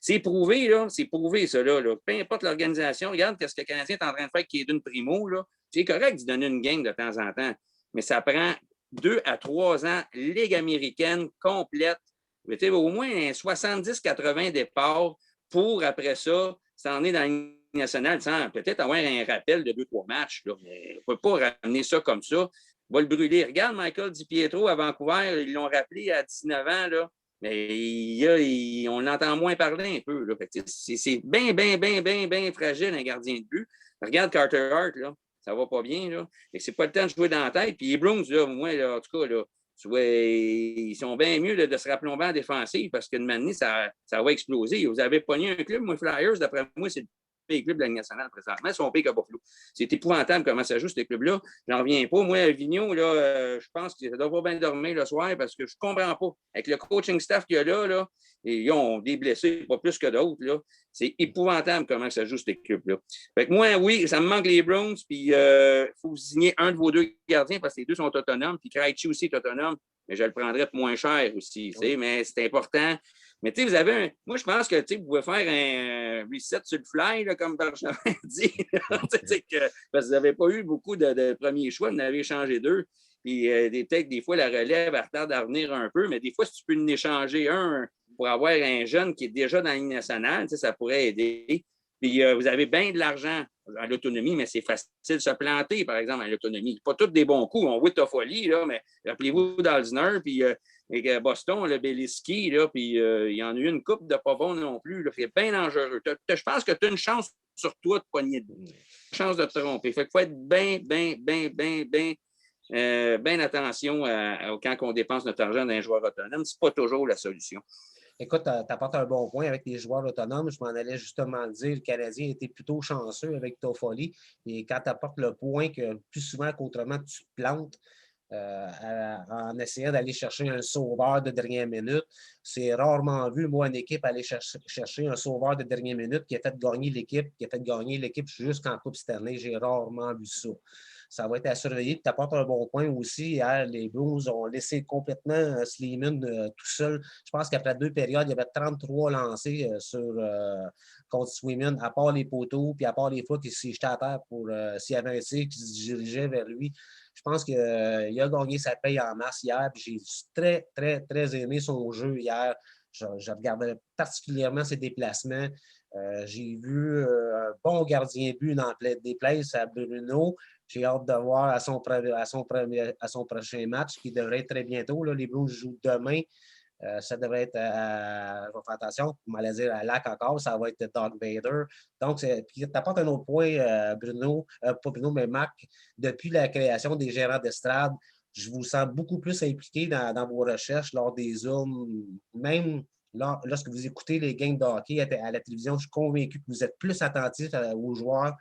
C'est prouvé, là. C'est prouvé, ça, là. Peu importe l'organisation, regarde ce que le Canadien est en train de faire qui est d'une primo, là. C'est correct d'y donner une game de temps en temps, mais ça prend 2 à 3 ans, Ligue américaine complète. Au moins 70-80 départs pour, après ça, s'en est dans la Ligue nationale, sans peut-être avoir un rappel de 2-3 matchs. Là. Mais on ne peut pas ramener ça comme ça. On va le brûler. Regarde Michael DiPietro à Vancouver, ils l'ont rappelé à 19 ans, là. Mais on l'entend moins parler un peu. Là. C'est bien fragile, un gardien de but. Regarde Carter Hart, là. Ça va pas bien. Là. C'est pas le temps de jouer dans la tête. Puis les Bruins, là, moi, là, en tout cas, là, ils sont bien mieux là, de se replomber en défensive parce qu'une manière, ça va exploser. Vous avez pogné un club, moi, Flyers, d'après moi, c'est le pires clubs de la Ligue nationale présentement, sont pires que Buffalo. C'est épouvantable comment ça joue, ces clubs-là. J'en reviens pas. Moi, Vigneault, là, je pense que ça doit pas bien dormir le soir parce que je comprends pas. Avec le coaching staff qu'il y a là, et ils ont des blessés, pas plus que d'autres, là. C'est épouvantable comment ça joue, ces clubs-là. Fait que moi, oui, ça me manque les Browns, puis il faut signer un de vos deux gardiens parce que les deux sont autonomes, puis Krejci aussi est autonome, mais je le prendrais pour moins cher aussi, oui. Mais c'est important. Mais tu sais, vous avez un... Moi, je pense que vous pouvez faire un reset sur le fly, là, comme Bergevin dit. Parce que vous n'avez pas eu beaucoup de premiers choix, vous en avez changé deux. Puis peut-être des fois, la relève elle retarde à revenir un peu, mais des fois, si tu peux en échanger un pour avoir un jeune qui est déjà dans la Ligue nationale, ça pourrait aider. Puis vous avez bien de l'argent à l'autonomie, mais c'est facile de se planter, par exemple, à l'autonomie. Pas tous des bons coups. On voit Toffoli, là, mais rappelez-vous d'Alzner, puis Boston, le Beliski, là, puis il y en a eu une coupe de pas bon non plus. C'est bien dangereux. Je pense que tu as une chance sur toi de pogner de chance de te tromper. Fait qu'il faut être bien attention quand on dépense notre argent dans un joueur autonome. C'est pas toujours la solution. Écoute, tu apportes un bon point avec les joueurs autonomes. Je m'en allais justement dire, le Canadien était plutôt chanceux avec Toffoli. Et quand tu apportes le point que plus souvent qu'autrement, tu te plantes en essayant d'aller chercher un sauveur de dernière minute, c'est rarement vu, moi, une équipe aller chercher un sauveur de dernière minute qui a fait gagner l'équipe jusqu'en Coupe Stanley. J'ai rarement vu ça. Ça va être à surveiller. Tu apportes un bon point aussi. Hier, les Blues ont laissé complètement Sleeman tout seul. Je pense qu'après 2 périodes, il y avait 33 lancés contre Swayman, à part les poteaux, puis à part les fois qu'il s'est jeté à terre pour s'il y avait un tir qui se dirigeait vers lui. Je pense qu'il a gagné sa paye en masse hier. J'ai très, très, très aimé son jeu hier. Je regardais particulièrement ses déplacements. J'ai vu un bon gardien but dans des places à Bruno. J'ai hâte de voir à son prochain match, qui devrait être très bientôt. Là, les Blues jouent demain. Ça devrait être, je vais faire attention, on m'allait dire à Lac encore, ça va être Doug Bader. Donc, tu apportes un autre point, Bruno, pas Bruno, mais Marc. Depuis la création des gérants d'estrade, je vous sens beaucoup plus impliqué dans vos recherches lors des Zooms, même lorsque vous écoutez les games de hockey à la télévision. Je suis convaincu que vous êtes plus attentif aux joueurs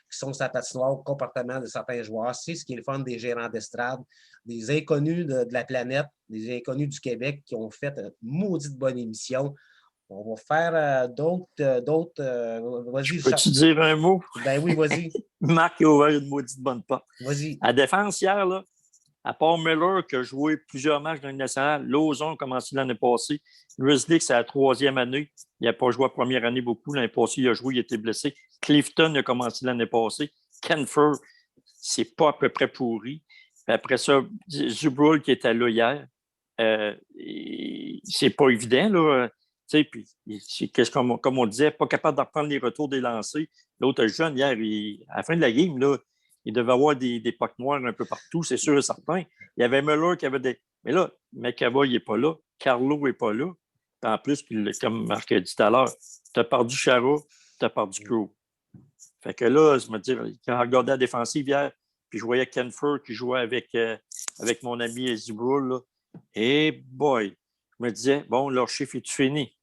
qui sont sur la patinoire, au comportement de certains joueurs. C'est ce qui est le fun des gérants d'estrade, des inconnus de la planète, des inconnus du Québec qui ont fait une maudite bonne émission. On va faire d'autres. Vas-y, peux-tu dire un mot? Ben oui, vas-y. Marc a ouvert une maudite bonne porte. Vas-y. À défense hier, là, à part Miller, qui a joué plusieurs matchs dans le national, Lauzon a commencé l'année passée. Grizzly, c'est la 3e année. Il n'a pas joué la première année beaucoup. L'année passée, il a joué, il a été blessé. Clifton a commencé l'année passée. Kenfer, c'est pas à peu près pourri. Puis après ça, Zubrul qui était là hier. C'est pas évident, là. Puis, comme on disait, pas capable de reprendre les retours des lancers. L'autre jeune, hier, à la fin de la game, là, il devait avoir des pocs noirs un peu partout, c'est sûr et certain. Il y avait Muller qui avait des... Mais là, McAvoy n'est pas là. Carlo n'est pas là. Puis en plus, comme Marc a dit tout à l'heure, tu as perdu Chara, tu as perdu Crow. Fait que là, je me dis, quand on regardait la défensive hier, puis je voyais Kenfer qui jouait avec mon ami Zubrul, là. Et boy, je me disais, bon, leur chiffre est fini.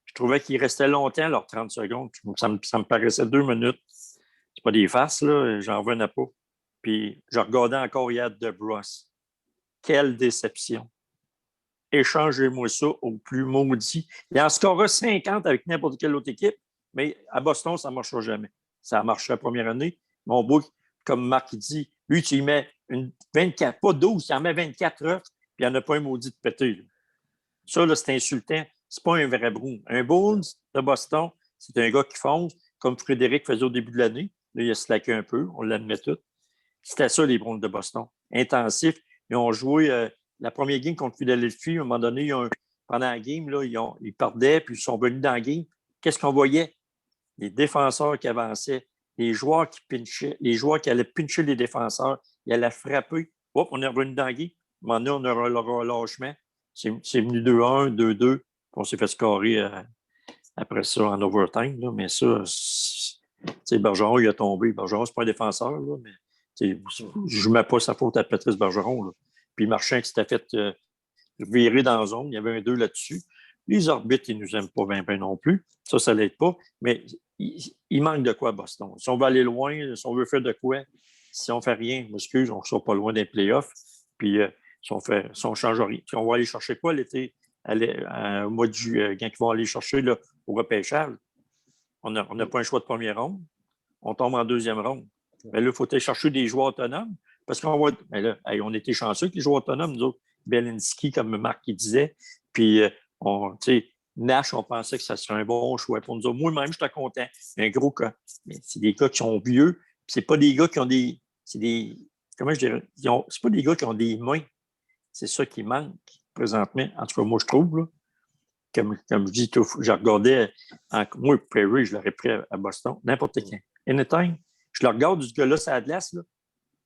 Je trouvais qu'il restait longtemps, leurs 30 secondes. Ça me paraissait 2 minutes. C'est pas des farces, là. J'en revenais pas. Puis, je regardais encore hier DeBrusk. Quelle déception. Échangez-moi ça au plus maudit. Il en scorera 50 avec n'importe quelle autre équipe, mais à Boston, ça ne marchera jamais. Ça a marché la première année. Mon beau, comme Marc dit, lui, tu y mets une 24, pas 12, tu en mets 24 œufs, puis il n'y en a pas un maudit de pété. Là. Ça, là, c'est insultant. C'est pas un vrai Bruin. Un Bulls de Boston, c'est un gars qui fonce, comme Frédéric faisait au début de l'année. Là, il a slacké un peu, on l'admet tout. C'était ça, les Bruins de Boston. Intensif. Ils ont joué la première game contre Philadelphie. À un moment donné, pendant la game, là, ils perdaient, puis ils sont venus dans la game. Qu'est-ce qu'on voyait? Les défenseurs qui avançaient, les joueurs qui pinchaient, les joueurs qui allaient pincher les défenseurs, ils allaient frapper. Hop, on est revenu dans la game. À un moment donné, on a le relâchement. C'est venu 2-1, 2-2. On s'est fait scorer après ça en overtime. Là. Mais ça, Bergeron, il a tombé. Bergeron, c'est pas un défenseur, là, mais je ne mets pas sa faute à Patrice Bergeron. Là. Puis Marchand qui s'était fait virer dans la zone, il y avait un 2 là-dessus. Les arbitres, ils ne nous aiment pas bien non plus. Ça ne l'aide pas. Mais il manque de quoi à Boston. Si on veut aller loin, si on veut faire de quoi, si on ne fait rien, je m'excuse, on ne sera pas loin des playoffs. Puis si on change rien, si on va aller chercher quoi l'été, au mois de juillet, quand ils vont aller chercher là, au repêchage, on n'a pas un choix de première ronde, on tombe en deuxième ronde. Mais là, il faut aller chercher des joueurs autonomes parce qu'on va. Mais là, on était chanceux que les joueurs autonomes, nous autres, Belinski, comme Marc qui disait, puis Nash, on pensait que ça serait un bon choix pour nous autres. Moi-même, j'étais content. Un gros cas. Mais c'est des gars qui sont vieux. C'est pas des gars qui ont des. C'est des. Comment je dirais? C'est pas des gars qui ont des mains. C'est ça qui manque présentement. En tout cas, moi, je trouve. Là, comme je dis, je regardais. Moi, Perry, je l'aurais pris à Boston. N'importe quand. Anytime. Je le regarde, ce gars-là, ça glace, là.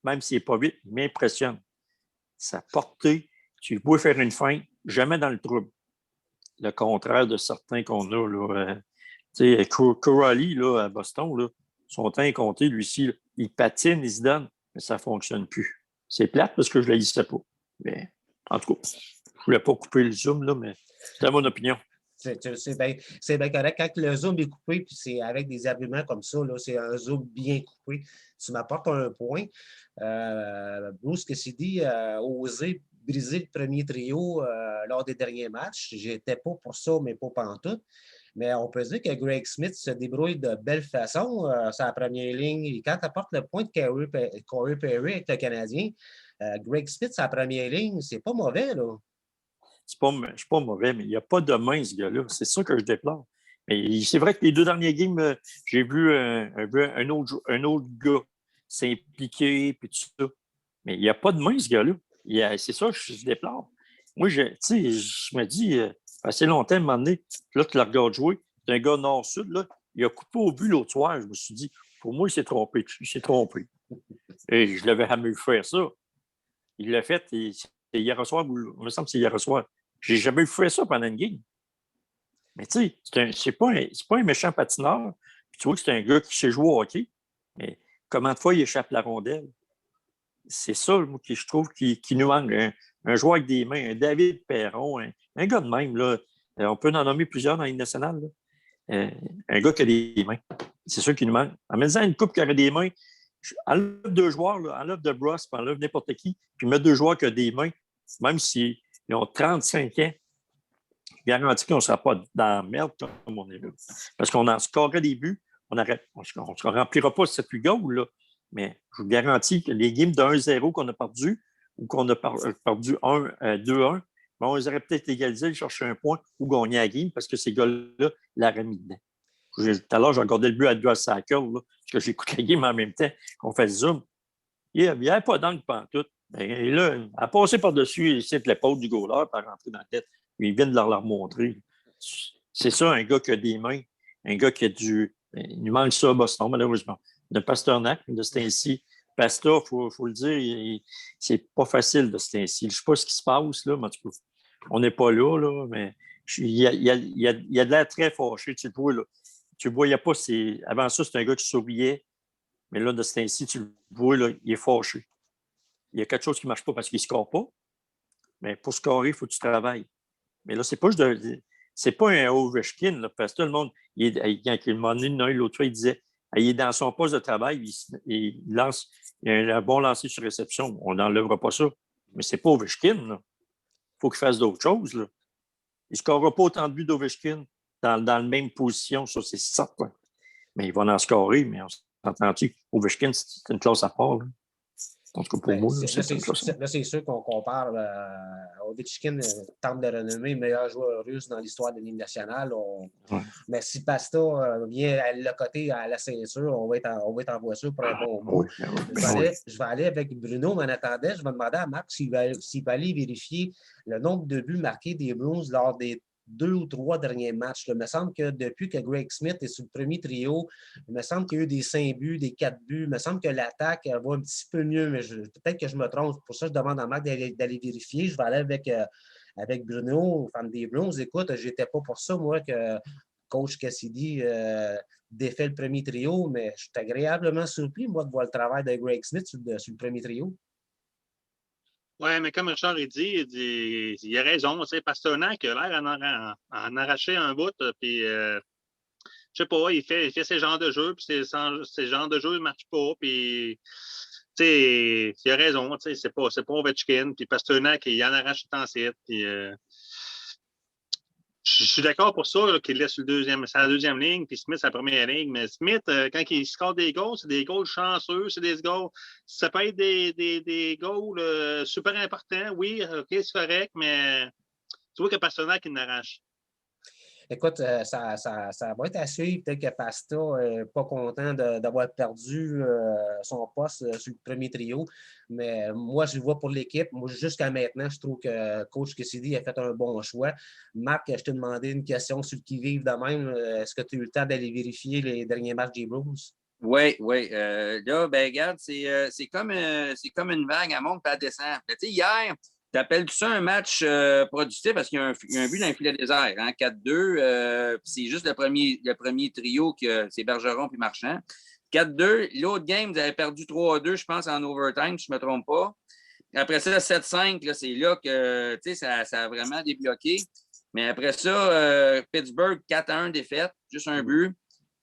Même s'il n'est pas vite, il m'impressionne. Sa portée, tu peux faire une feinte, jamais dans le trouble. Le contraire de certains qu'on a. Là, Corrali, là, à Boston, là, son temps est compté, lui-ci. Là, il patine, il se donne, mais ça ne fonctionne plus. C'est plate parce que je ne l'haïssais pas. Mais en tout cas, je ne voulais pas couper le zoom, là, mais c'était mon opinion. C'est bien correct. Quand le zoom est coupé, puis c'est avec des arguments comme ça, là, c'est un zoom bien coupé. Tu m'apportes un point. Bruce Cassidy a osé briser le premier trio lors des derniers matchs. J'étais pas pour ça, mais pas pantoute. Mais on peut dire que Greg Smith se débrouille de belle façon sur la première ligne. Et quand tu apportes le point de Corey Perry avec le Canadien, Greg Smith, sa première ligne, c'est pas mauvais, là. Je suis pas mauvais, mais il n'y a pas de main, ce gars-là. C'est ça que je déplore. Mais c'est vrai que les 2 derniers games, j'ai vu un autre gars s'impliquer puis tout ça. Mais il n'y a pas de main, ce gars-là. C'est ça que je déplore. Moi, je me dis, assez longtemps, à un moment donné, là, tu le regardes jouer, c'est un gars nord-sud, là, il a coupé au but l'autre soir. Je me suis dit, pour moi, il s'est trompé. Il s'est trompé. Et je l'avais jamais vu faire ça. Il l'a fait, c'est hier soir, il me semble que c'est hier soir. J'ai jamais vu faire ça pendant une game. Mais tu sais, c'est pas un méchant patineur. Puis tu vois que c'est un gars qui sait jouer au hockey. Mais comment de fois il échappe la rondelle? C'est ça, moi, que je trouve qui nous manque. Un joueur avec des mains, un David Perron, un gars de même. Là. On peut en nommer plusieurs dans la Ligue nationale. Là. Un gars qui a des mains. C'est ça qui nous manque. En mettant une coupe qui aurait des mains, enlève 2 joueurs, là, enlève de Bruce, enlève n'importe qui, puis mets 2 joueurs qui ont des mains, même s'ils ont 35 ans, je garantis qu'on ne sera pas dans la merde comme on est là. Parce qu'on en scorerait des buts, on ne remplira pas cette goal, là. Mais je vous garantis que les games de 1-0 qu'on a perdu ou qu'on a perdu 2-1, ben on aurait peut-être égalisé, chercher un point ou gagner la game parce que ces gars-là l'auraient mis dedans. Tout à l'heure, j'ai regardé le but à 2 à Sacker, parce que j'écoute la game en même temps qu'on fait le zoom. Il n'y avait pas d'angle pantoute. Et là, elle a passé par-dessus l'épaule du goaler pour rentrer dans la tête. Ils viennent de leur remontrer. C'est ça, un gars qui a des mains, un gars qui a du. Il nous manque ça à Boston, malheureusement. De Pasternak, de ce temps-ci. Pastor, il faut le dire, c'est pas facile de ce temps-ci. Je ne sais pas ce qui se passe, là, mais en tout cas, on n'est pas là, mais il y a de l'air très fâché. Tu le vois, là. Tu le voyais pas. Avant ça, c'était un gars qui souriait. Mais là, de ce temps-ci, tu le vois, là, il est fâché. Il y a quelque chose qui ne marche pas parce qu'il ne score pas. Mais pour scorer, il faut que tu travailles. Mais là, c'est pas un Ovechkin, là, parce que tout le monde, quand il m'a donné l'autre fois, il disait il est dans son poste de travail, il lance, il a un bon lancer sur réception. On n'enlèvera pas ça. Mais c'est pas Ovechkin. Il faut qu'il fasse d'autres choses. Là. Il ne scorera pas autant de buts d'Ovechkin dans la même position, ça, c'est certain. Mais il va en scorer, mais on s'entend-tu? Ovechkin, c'est une classe à part. Là. En tout cas, pour moi, c'est sûr qu'on compare Ovechkin, tente de renommer meilleur joueur russe dans l'histoire de la Ligue nationale. Mais si Pasta vient à le côté à la ceinture, on va être en voiture pour un bon bout. Je vais aller avec Bruno, mais en attendant, je vais demander à Marc s'il va aller vérifier le nombre de buts marqués des Blues lors des 2 ou 3 derniers matchs. Il me semble que depuis que Greg Smith est sur le premier trio, il me semble qu'il y a eu des 5 buts, des 4 buts. Il me semble que l'attaque va un petit peu mieux, mais peut-être que je me trompe. Pour ça, je demande à Marc d'aller vérifier. Je vais aller avec Bruno, fan des Blues. Écoute, je n'étais pas pour ça, moi, que coach Cassidy défait le premier trio, mais je suis agréablement surpris, moi, de voir le travail de Greg Smith sur le premier trio. Oui, mais comme Richard il a raison. Pasternak a l'air en arracher un bout. Puis je sais pas, il fait ces genres de jeux, puis ces genres de jeux ne marchent pas, puis tu sais, il a raison, tu sais, c'est pas Ovechkin, puis Pasternak, il en arrache tout en site, puis je suis d'accord pour ça, qu'il laisse sa deuxième ligne, puis Smith sa première ligne. Mais Smith, quand il score des goals, c'est des goals chanceux, c'est des goals. Ça peut être des goals super importants. Oui, OK, c'est correct, mais tu vois que Pasternak, il n'arrache. Écoute, ça va être à suivre. Peut-être que Pasta n'est pas content d'avoir perdu son poste sur le premier trio. Mais moi, je le vois pour l'équipe. Moi, jusqu'à maintenant, je trouve que Coach Cassidy a fait un bon choix. Marc, je t'ai demandé une question sur le qui-vive de même. Est-ce que tu as eu le temps d'aller vérifier les derniers matchs des Bruins? Oui, oui. Là, ben, regarde, c'est comme une vague, elle monte et elle descend. Tu sais, hier, t'appelles-tu ça un match productif parce qu'il y a un but dans le filet désert, hein, 4-2. C'est juste le premier trio que c'est Bergeron puis Marchand. 4-2. L'autre game, vous avez perdu 3-2, je pense, en overtime, si je ne me trompe pas. Après ça, 7-5, là, c'est là que ça a vraiment débloqué. Mais après ça, Pittsburgh, 4-1 défaite, juste un but.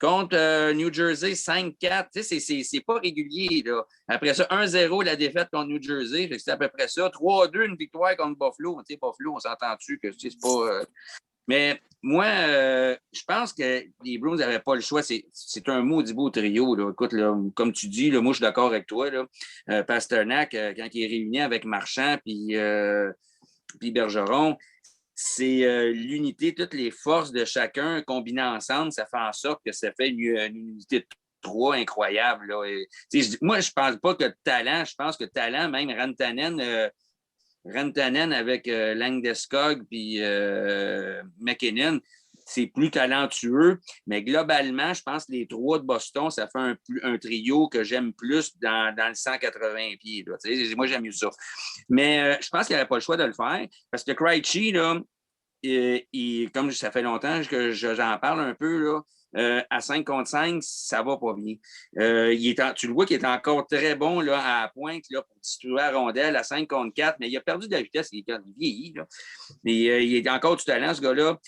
Contre New Jersey, 5-4. C'est pas régulier, là. Après ça, 1-0 la défaite contre New Jersey. C'est à peu près ça. 3-2, une victoire contre Buffalo. Buffalo, on s'entend-tu que c'est pas. Mais moi, je pense que les Bruins n'avaient pas le choix. C'est un maudit beau trio. Là. Écoute, là, comme tu dis, là, moi, je suis d'accord avec toi. Là. Pasternak, quand il est réuni avec Marchand puis Bergeron, c'est l'unité, toutes les forces de chacun combinées ensemble, ça fait en sorte que ça fait une unité de trois incroyable. Là. Moi, je ne pense pas que talent, je pense que talent, même Rantanen avec Landeskog puis McKinnon, c'est plus talentueux. Mais globalement, je pense que les trois de Boston, ça fait un trio que j'aime plus dans le 180 pieds. Là. Moi, j'aime mieux ça. Mais je pense qu'il n'y avait pas le choix de le faire parce que Krejci, là, comme ça fait longtemps que j'en parle un peu, là, à 5 contre 5, ça va pas bien. Tu le vois qu'il est encore très bon là, à la pointe là, pour distribuer la rondelle à 5 contre 4, mais il a perdu de la vitesse, il vieillit. Là. Mais il est encore du talent, ce gars-là.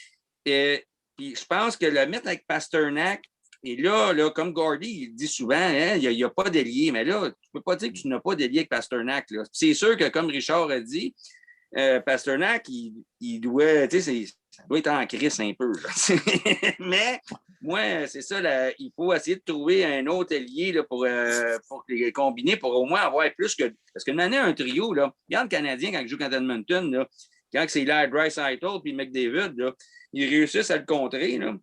Puis je pense que le mettre avec Pasternak, et là, comme Gordy, il dit souvent, hein, il n'y a pas d'ailier, mais là, tu ne peux pas dire que tu n'as pas d'ailier avec Pasternak. Là. C'est sûr que, comme Richard a dit, Pasternak, il doit, ça doit être en crise un peu. Mais moi, c'est ça, là, il faut essayer de trouver un autre allié là, pour les combiner, pour au moins avoir plus que. Parce qu'une année, un trio, là, regarde le Canadien quand il joue contre Edmonton, là, quand c'est là Draisaitl puis McDavid, là, ils réussissent à le contrer. Là.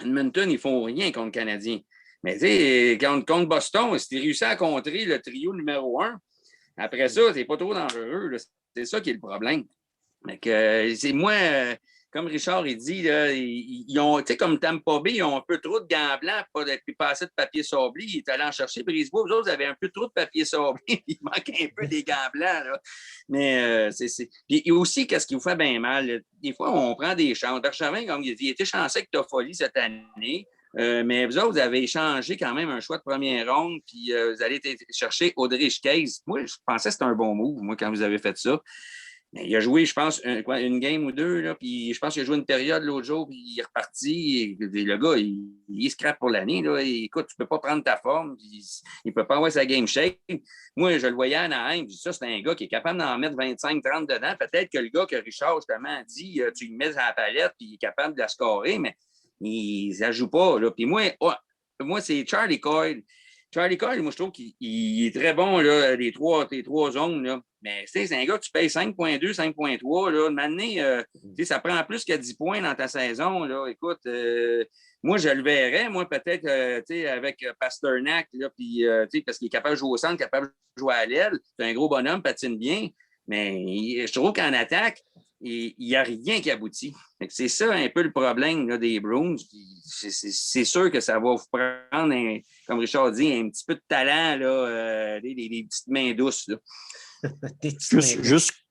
Edmonton, ils ne font rien contre le Canadien. Mais tu sais, contre Boston, si tu réussis à contrer le trio numéro 1, après ça, c'est pas trop dangereux. Là. C'est ça qui est le problème. C'est moi, comme Richard il dit, là, ils ont, tu sais, comme Tampa Bay, ils ont un peu trop de gants blancs, puis pas assez de papier sablé. Ils étaient allés en chercher. Brisbane, vous autres, vous avez un peu trop de papier sablé. Il manque un peu des gants blancs. Là. Mais Puis aussi, qu'est-ce qui vous fait bien mal? Des fois, on prend des chances. Bergevin, comme il était chanceux avec Toffoli cette année. Mais vous autres, vous avez échangé quand même un choix de première ronde, puis vous allez chercher Audrey Case. Moi, je pensais que c'était un bon move, moi, quand vous avez fait ça. Mais il a joué, je pense, une game ou deux, là, puis je pense qu'il a joué une période l'autre jour, puis il est reparti. Et le gars, il scrape pour l'année. Là. Écoute, tu ne peux pas prendre ta forme, puis il ne peut pas avoir sa game shape. Moi, je le voyais à Anaheim, ça, c'est un gars qui est capable d'en mettre 25-30 dedans. Peut-être que le gars que Richard, justement, a dit, tu le mets à la palette, puis il est capable de la scorer, mais il ne joue pas. Là. Puis moi, c'est Charlie Coyle. Charlie Coyle, moi, je trouve qu'il est très bon, là, les trois zones. Là. Mais c'est un gars que tu payes 5,2, 5,3. Là. Maintenant, ça prend plus que 10 points dans ta saison. Là. Écoute, moi, je le verrais, moi, peut-être avec Pasternak, là, puis, parce qu'il est capable de jouer au centre, capable de jouer à l'aile. C'est un gros bonhomme, patine bien. Mais je trouve qu'en attaque, il n'y a rien qui aboutit. C'est ça un peu le problème là, des Bruins. C'est sûr que ça va vous prendre, comme Richard dit, un petit peu de talent, là, des petites mains douces. Là.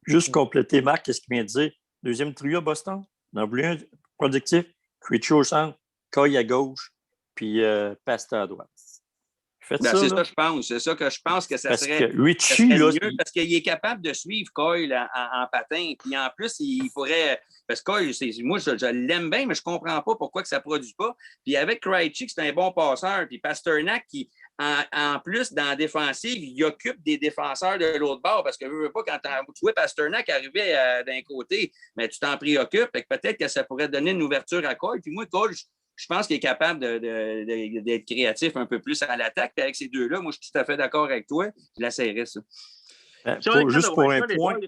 Juste compléter, Marc, qu'est-ce qu'il vient de dire? Deuxième trio à Boston. On a voulu un productif. Krejci au centre, Coyle à gauche, puis Pasta à droite. Faites Ben, ça, c'est là. ça, je pense. C'est ça que je pense que ça Parce serait, que Richie, là, mieux parce qu'il est capable de suivre Coyle en patin. Puis en plus, il pourrait. Parce que Coyle, moi, je l'aime bien, mais je ne comprends pas pourquoi que ça ne produit pas. Puis avec Krejci, c'est un bon passeur. Puis Pasternak, qui, en plus, dans la défensive, il occupe des défenseurs de l'autre bord. Parce que je ne veux pas, quand tu vois Pasternak arriver d'un côté, mais tu t'en préoccupes. Fait que peut-être que ça pourrait donner une ouverture à Coyle. Puis moi, Coyle, je pense qu'il est capable d'être créatif un peu plus à l'attaque. Puis avec ces deux-là, moi, je suis tout à fait d'accord avec toi. Je l'essayerais, ça. Juste pour un point.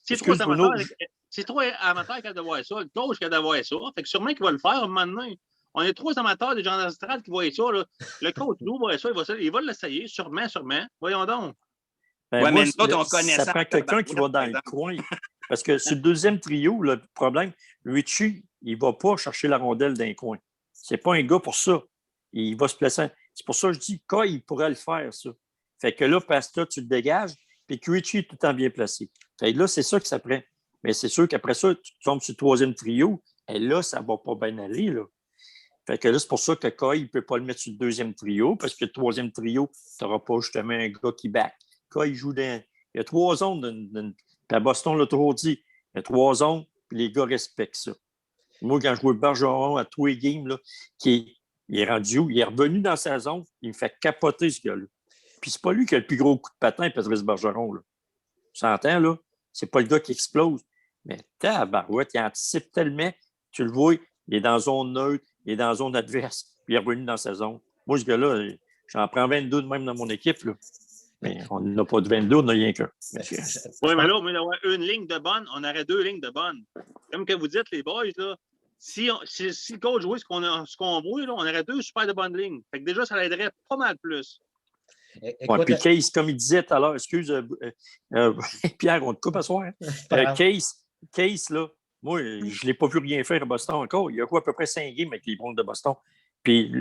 C'est trop Bruno. amateur. C'est trop amateur qu'elle de voir ça. Le coach qui a de voir ça. Fait que sûrement qu'il va le faire un moment donné. On est trois amateurs des gens d'Astrade qui voient ça. Là. Le coach, nous, voit ça, il va l'essayer, sûrement. Voyons donc. Moi, mais nous autres, on connaît ça prend quelqu'un qui va dans le coin. Parce que sur le deuxième trio, le problème, Richie, il ne va pas chercher la rondelle d'un coin. C'est pas un gars pour ça. Il va se placer. C'est pour ça que je dis il pourrait le faire, ça. Fait que là, Pasta, tu le dégages, puis que Richie est tout le temps bien placé. Fait que là, c'est ça que ça prend. Mais c'est sûr qu'après ça, tu tombes sur le troisième trio, et là, ça ne va pas bien aller, là. Fait que là, c'est pour ça que il ne peut pas le mettre sur le deuxième trio, parce que le troisième trio, tu n'auras pas justement un gars qui back. Il joue dans. Il y a 3 zones. Puis à Boston l'a toujours dit. Il y a 3 zones, puis les gars respectent ça. Moi, quand je jouais Bergeron à tous les games, là, il est rendu où? Il est revenu dans sa zone, il me fait capoter, ce gars-là. Puis c'est pas lui qui a le plus gros coup de patin, Patrice Bergeron, là. Tu s'entends, là? C'est pas le gars qui explose. Mais tabarouette, il anticipe tellement. Tu le vois, il est dans zone neutre, il est dans zone adverse, puis il est revenu dans sa zone. Moi, ce gars-là, j'en prends 22 de même dans mon équipe, là. Mais on n'a pas de 22, on n'a rien qu'un. Oui, mais là, on aurait une ligne de bonne, on aurait 2 lignes de bonne. Comme que vous dites, les boys, là, si le coach jouait ce qu'on voit, là, on aurait 2 super de bonnes lignes. Fait que déjà, ça l'aiderait pas mal plus. Ouais, puis Case, comme il disait tout à l'heure, excuse, Pierre, on te coupe à soir. Case, là, moi, je ne l'ai pas vu rien faire à Boston encore. Il y a quoi, à peu près 5 games avec les Bruins de Boston. Puis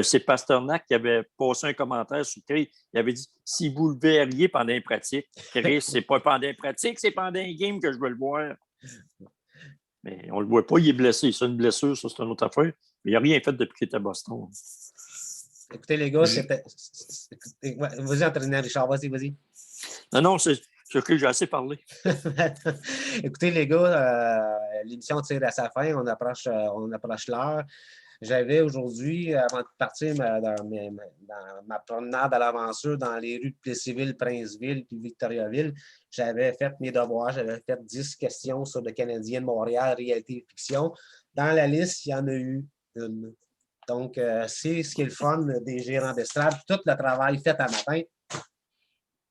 c'est Pasternak qui avait passé un commentaire sur Chris. Il avait dit si vous le verriez pendant les pratiques, Chris, c'est pas pendant les pratiques, c'est pendant un game que je veux le voir. Mais on ne le voit pas, il est blessé. C'est une blessure, ça, c'est une autre affaire. Mais il n'a rien fait depuis qu'il était à Boston. Écoutez, les gars, c'était. Vas-y, entraîneur Richard, vas-y. Non, c'est que j'ai assez parlé. Écoutez, les gars, l'émission tire à sa fin. On approche l'heure. J'avais aujourd'hui, avant de partir dans ma promenade à l'aventure dans les rues de Plessisville, Princeville puis Victoriaville, j'avais fait mes devoirs. J'avais fait 10 questions sur le Canadien de Montréal, réalité et fiction. Dans la liste, il y en a eu une. Donc, c'est ce qui est le fun des gérants d'estrade. Tout le travail fait à matin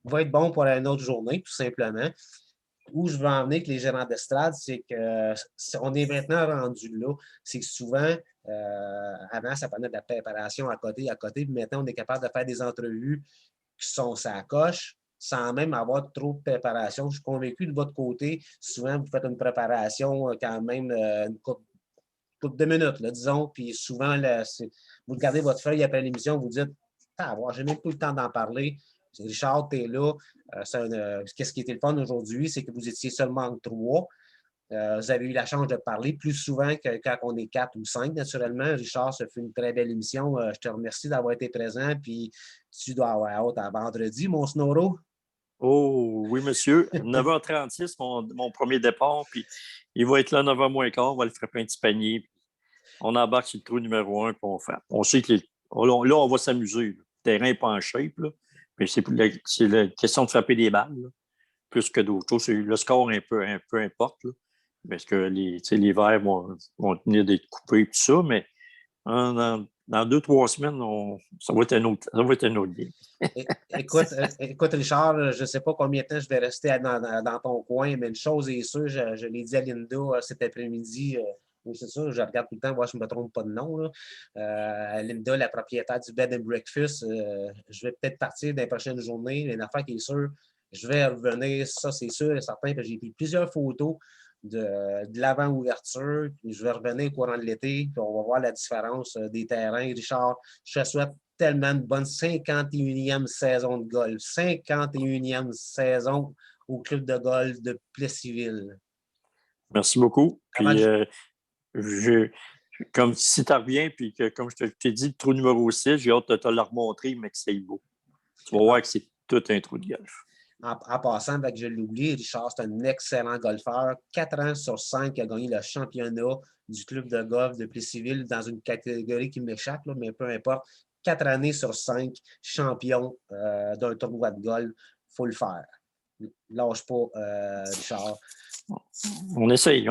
va être bon pour une autre journée, tout simplement. Où je veux en venir avec les gérants d'estrade, c'est qu'on est maintenant rendu là. C'est que souvent, avant, ça prenait de la préparation à côté. Puis maintenant, on est capable de faire des entrevues qui sont sa coche sans même avoir trop de préparation. Je suis convaincu de votre côté, souvent, vous faites une préparation quand même une couple de minutes, là, disons, puis souvent, vous regardez votre feuille après l'émission, vous dites j'ai même pas eu le temps d'en parler. Richard, tu es là. Qu'est-ce qui était le fun aujourd'hui? C'est que vous étiez seulement 3. Vous avez eu la chance de parler plus souvent que quand on est 4 ou 5, naturellement. Richard, ça fait une très belle émission. Je te remercie d'avoir été présent. Puis tu dois avoir hâte à vendredi, mon Snoro. Oh, oui, monsieur. 9h36, mon premier départ. Puis il va être là 9h moins quart. On va le frapper un petit panier. Puis on embarque sur le trou numéro 1. Puis on frappe. On sait que là, on va s'amuser. Le terrain n'est pas en shape. Là. Mais c'est la question de frapper des balles. Là. Plus que d'autres choses. Le score un peu importe. Là. Parce que les Verts vont tenir d'être coupés et tout ça. Mais dans 2-3 semaines, ça va être un autre game. Écoute, Richard, je ne sais pas combien de temps je vais rester dans ton coin, mais une chose est sûre, je l'ai dit à Linda cet après-midi. Oui, c'est ça, je regarde tout le temps, voir si je ne me trompe pas de nom. Là. Linda, la propriétaire du Bed and Breakfast, je vais peut-être partir dans les prochaines journées. Une affaire qui est sûre, je vais revenir, ça c'est sûr et certain, que j'ai pris plusieurs photos de l'avant-ouverture. Puis je vais revenir au courant de l'été, puis on va voir la différence des terrains. Richard, je te souhaite tellement une bonne 51e saison de golf. 51e saison au club de golf de Plessisville. Merci beaucoup. Puis, Comme si tu reviens, puis que, comme je t'ai dit, le trou numéro 6, j'ai hâte de te le remontrer, mais que c'est beau. Tu vas voir que c'est tout un trou de golf. En passant, ben, que je l'oublie, Richard, c'est un excellent golfeur. 4 ans sur 5, il a gagné le championnat du club de golf de Plessisville dans une catégorie qui m'échappe, là, mais peu importe. 4 années sur 5, champion d'un tournoi de golf. Il faut le faire. Lâche pas, Richard. On essaye.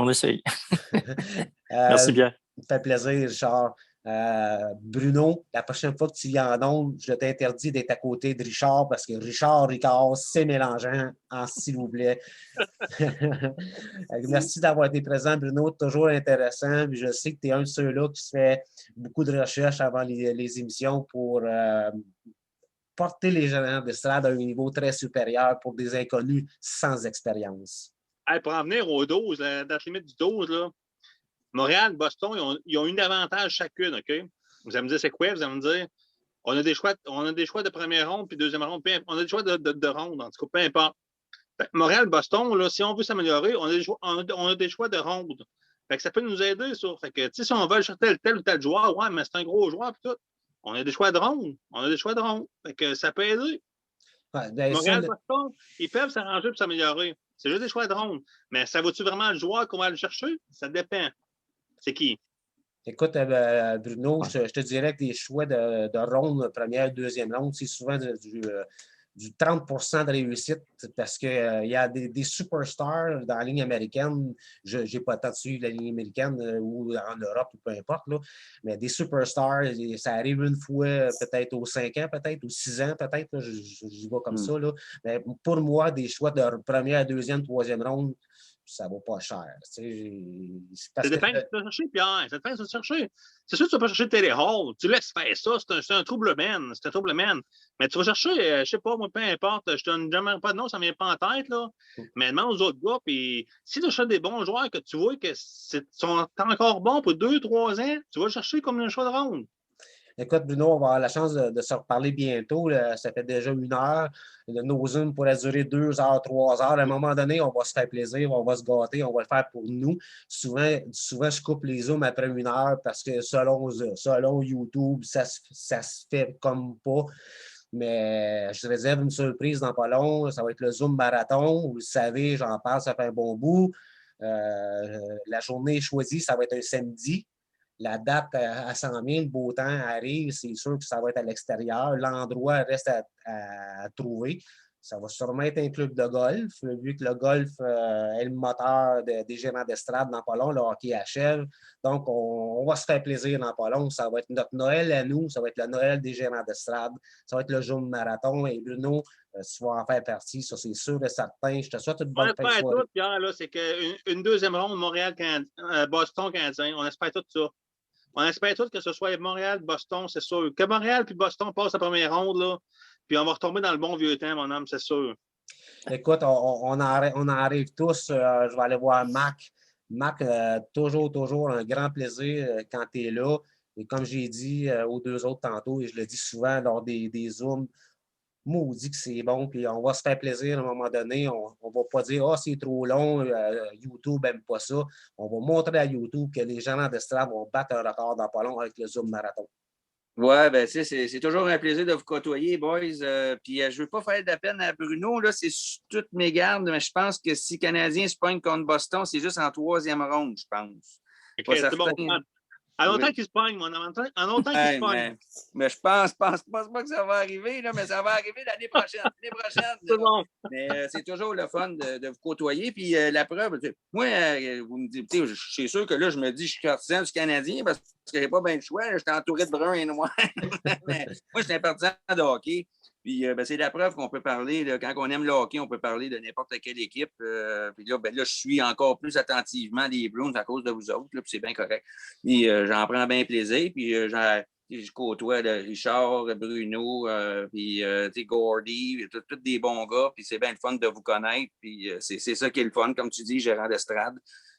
Merci bien. Ça fait plaisir, Richard. Bruno, la prochaine fois que tu viens en ondes, je t'interdis d'être à côté de Richard parce que Ricard, c'est mélangeant, s'il vous plaît. Merci d'avoir été présent, Bruno. Toujours intéressant. Je sais que tu es un de ceux-là qui se fait beaucoup de recherches avant les émissions pour porter les gérants d'estrade à un niveau très supérieur pour des inconnus sans expérience. Hey, pour en venir au 12, la date limite du 12, là, Montréal, Boston, ils ont une avantage chacune, OK? Vous allez me dire, c'est quoi? Vous allez me dire, on a des choix de première ronde puis deuxième ronde. On a des choix de ronde, en tout cas, peu importe. Montréal, Boston, là, si on veut s'améliorer, on a des choix de ronde. Fait que ça peut nous aider, ça. Fait que, si on veut acheter tel ou tel joueur, ouais, mais c'est un gros joueur, puis tout. On a des choix de ronde. Fait que ça peut aider. Ouais, ben, Montréal, Boston, ils peuvent s'arranger pour s'améliorer. C'est juste des choix de ronde. Mais ça vaut-tu vraiment le joueur qu'on va aller chercher? Ça dépend. C'est qui? Écoute, Bruno, je te dirais que les choix de ronde, première, deuxième ronde, c'est souvent du 30 de réussite parce qu'il y a des superstars dans la ligne américaine. Je n'ai pas tant suivi la ligne américaine ou en Europe ou peu importe, là, mais des superstars, ça arrive une fois peut-être aux 5 ans, peut-être, aux 6 ans, peut-être. J'y vais comme ça. Là. Mais pour moi, des choix de première, deuxième, troisième ronde, ça ne vaut pas cher. Ça dépend de ce que tu vas chercher, Pierre. Ça dépend de ce que tu vas chercher. C'est sûr que tu ne vas pas chercher Terry Hall. Tu laisses faire ça. C'est un trouble man. C'est un trouble man. Mais tu vas chercher, je ne sais pas, moi, peu importe. Je te donne jamais pas de nom, ça ne vient pas en tête. Là. Mais demande aux autres gars. Puis si tu achètes des bons joueurs que tu vois que sont encore bons pour 2-3 ans, tu vas chercher comme un choix de ronde. Écoute, Bruno, on va avoir la chance de se reparler bientôt. Là. Ça fait déjà 1 heure. Nos Zooms pourraient durer 2 heures, 3 heures. À un moment donné, on va se faire plaisir, on va se gâter, on va le faire pour nous. Souvent je coupe les Zooms après 1 heure parce que selon YouTube, ça se fait comme pas. Mais je réserve une surprise dans pas long. Ça va être le Zoom marathon. Vous le savez, j'en parle, ça fait un bon bout. La journée choisie, ça va être un samedi. La date à 100 000, le beau temps arrive, c'est sûr que ça va être à l'extérieur. L'endroit reste à trouver. Ça va sûrement être un club de golf, vu que le golf est le moteur des gérants d'estrade dans pas long, le hockey achève. Donc, on va se faire plaisir dans pas long. Ça va être notre Noël à nous, ça va être le Noël des gérants d'estrade, ça va être le jour de marathon. Et Bruno, tu vas en faire partie, ça c'est sûr et certain. Je te souhaite une bonne fin de soirée. Tout, Pierre, là, c'est qu'une deuxième ronde, Boston, Canadien, on espère tout ça. On espère tous que ce soit Montréal, Boston, c'est sûr. Que Montréal puis Boston passent la première ronde, là, puis on va retomber dans le bon vieux temps, mon homme, c'est sûr. Écoute, on en arrive tous. Je vais aller voir Mac. Mac, toujours un grand plaisir quand tu es là. Et comme j'ai dit aux 2 autres tantôt, et je le dis souvent lors des Zooms, maudit que c'est bon, puis on va se faire plaisir à un moment donné. On ne va pas dire « Ah, c'est trop long, YouTube n'aime pas ça ». On va montrer à YouTube que les gens d'estrade vont battre un record dans pas long avec le Zoom Marathon. Oui, ben, c'est toujours un plaisir de vous côtoyer, boys. Puis je ne veux pas faire de la peine à Bruno, là, c'est toutes mes gardes, mais je pense que si Canadien se pogne contre Boston, c'est juste en 3e ronde, je pense. Okay, c'est bon. En longtemps qu'il se pogne, mon homme. En longtemps qu'il se pogne. Mais je pense pas que ça va arriver, là, mais ça va arriver l'année prochaine. C'est bon. Mais c'est toujours le fun de vous côtoyer. Puis la preuve, moi, vous me dites, c'est sûr que là, je me dis, je suis partisan du Canadien parce que j'ai pas bien le choix. Je suis entouré de bruns et noirs. Mais moi, je suis un partisan de hockey. Puis c'est la preuve qu'on peut parler, là, quand on aime le hockey, on peut parler de n'importe quelle équipe. Puis là, je suis encore plus attentivement les Bruins à cause de vous autres, là, puis c'est bien correct. Puis j'en prends bien plaisir. Puis je côtoie Richard, Bruno, puis Gordy, tous des bons gars. Puis c'est bien le fun de vous connaître. Puis c'est ça qui est le fun, comme tu dis, gérant d'estrade.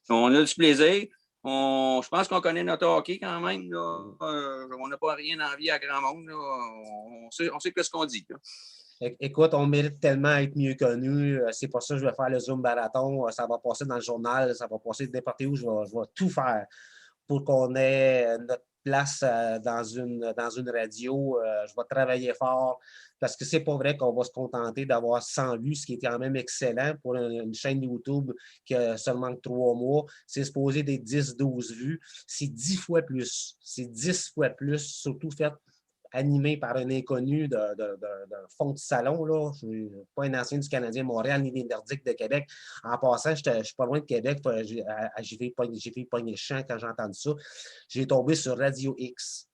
On a du plaisir. Je pense qu'on connaît notre hockey quand même. Là. On n'a pas rien envie à grand monde. Là. On sait ce qu'on dit. Là. Écoute, on mérite tellement d'être mieux connus. C'est pour ça que je vais faire le Zoom Marathon. Ça va passer dans le journal, ça va passer n'importe où. Je vais tout faire pour qu'on ait notre place dans une radio. Je vais travailler fort parce que c'est pas vrai qu'on va se contenter d'avoir 100 vues, ce qui est quand même excellent pour une chaîne YouTube qui a seulement 3 mois. C'est supposé des 10-12 vues. C'est 10 fois plus. C'est 10 fois plus, surtout fait animé par un inconnu de fond de salon. Là. Je ne suis pas un ancien du Canadien Montréal ni des Nordiques de Québec. En passant, je ne suis pas loin de Québec. J'ai fait pogner champ quand j'ai entendu ça. J'ai tombé sur Radio X.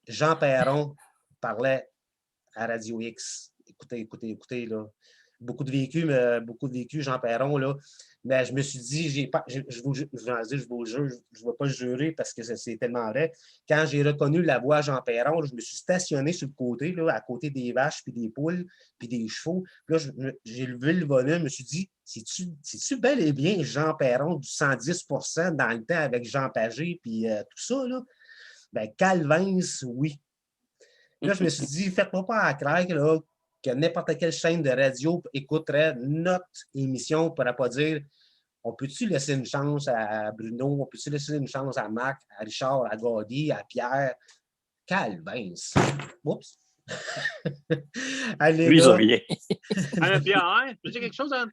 Jean Perron parlait à Radio X. Écoutez, là. Beaucoup de vécu, Jean Perron, là. Mais je me suis dit, je ne vais pas jurer parce que c'est tellement vrai. Quand j'ai reconnu la voix Jean Perron, je me suis stationné sur le côté, là, à côté des vaches, puis des poules, puis des chevaux. Puis là, j'ai levé le volume, je me suis dit, c'est-tu bel et bien Jean Perron du 110 % dans le temps avec Jean Pagé, puis tout ça, là? Ben, Calvins, oui. Là, je me suis dit, faites-moi pas à craindre, là, que n'importe quelle chaîne de radio écouterait notre émission pour ne pas dire on peut-tu laisser une chance à Bruno, on peut-tu laisser une chance à Marc, à Richard, à Gaudy, à Pierre. Calvins. Oups. Allez, Lui, il rien. Allez, Pierre, je peux dire quelque chose en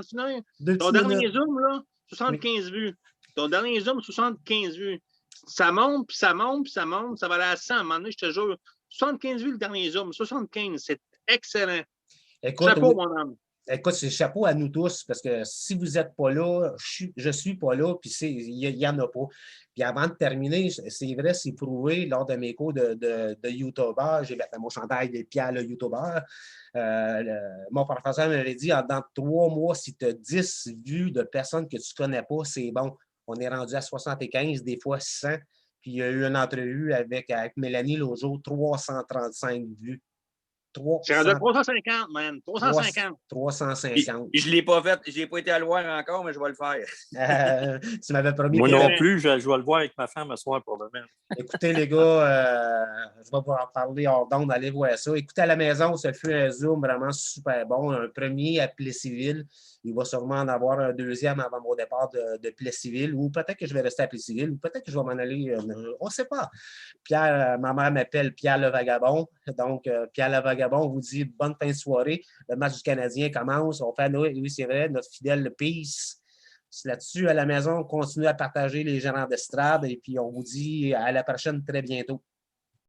finir? Ton dernier Zoom, là, 75 vues. Ton dernier Zoom, 75 vues. Ça monte, puis ça monte, puis ça monte. Ça va aller à 100 à un moment donné, je te jure. 75 vues le dernier Zoom. 75, c'est excellent. Écoute, chapeau, mon homme. Écoute, c'est chapeau à nous tous, parce que si vous n'êtes pas là, je suis pas là, puis il n'y en a pas. Puis avant de terminer, c'est vrai, c'est prouvé lors de mes cours de YouTuber, j'ai mon chandail de Pierre le YouTuber. Mon professeur m'avait dit, dans 3 mois, si tu as 10 vues de personnes que tu ne connais pas, c'est bon. On est rendu à 75, des fois 100. Puis il y a eu une entrevue avec Mélanie l'autre jour, 335 vues. C'est rendu à 350, man. 350. 350. Je ne l'ai pas fait. Je n'ai pas été à le voir encore, mais je vais le faire. Tu m'avais promis. Moi non plus, je vais le voir avec ma femme ce soir pour le même. Écoutez, les gars, je vais vous en parler hors d'onde, allez voir ça. Écoutez, à la maison, ça fut un Zoom vraiment super bon. Un premier à Plessisville. Il va sûrement en avoir un deuxième avant mon départ de Plessisville. Ou peut-être que je vais rester à Plessisville. Ou peut-être que je vais m'en aller. On ne sait pas. Pierre, ma mère m'appelle Pierre le Vagabond. Donc, Pierre le Vagabond, on vous dit bonne fin de soirée. Le match du Canadien commence. On fait, oui, c'est vrai, notre fidèle Peace. Là-dessus, à la maison, on continue à partager les gérants d'estrade et puis on vous dit à la prochaine très bientôt.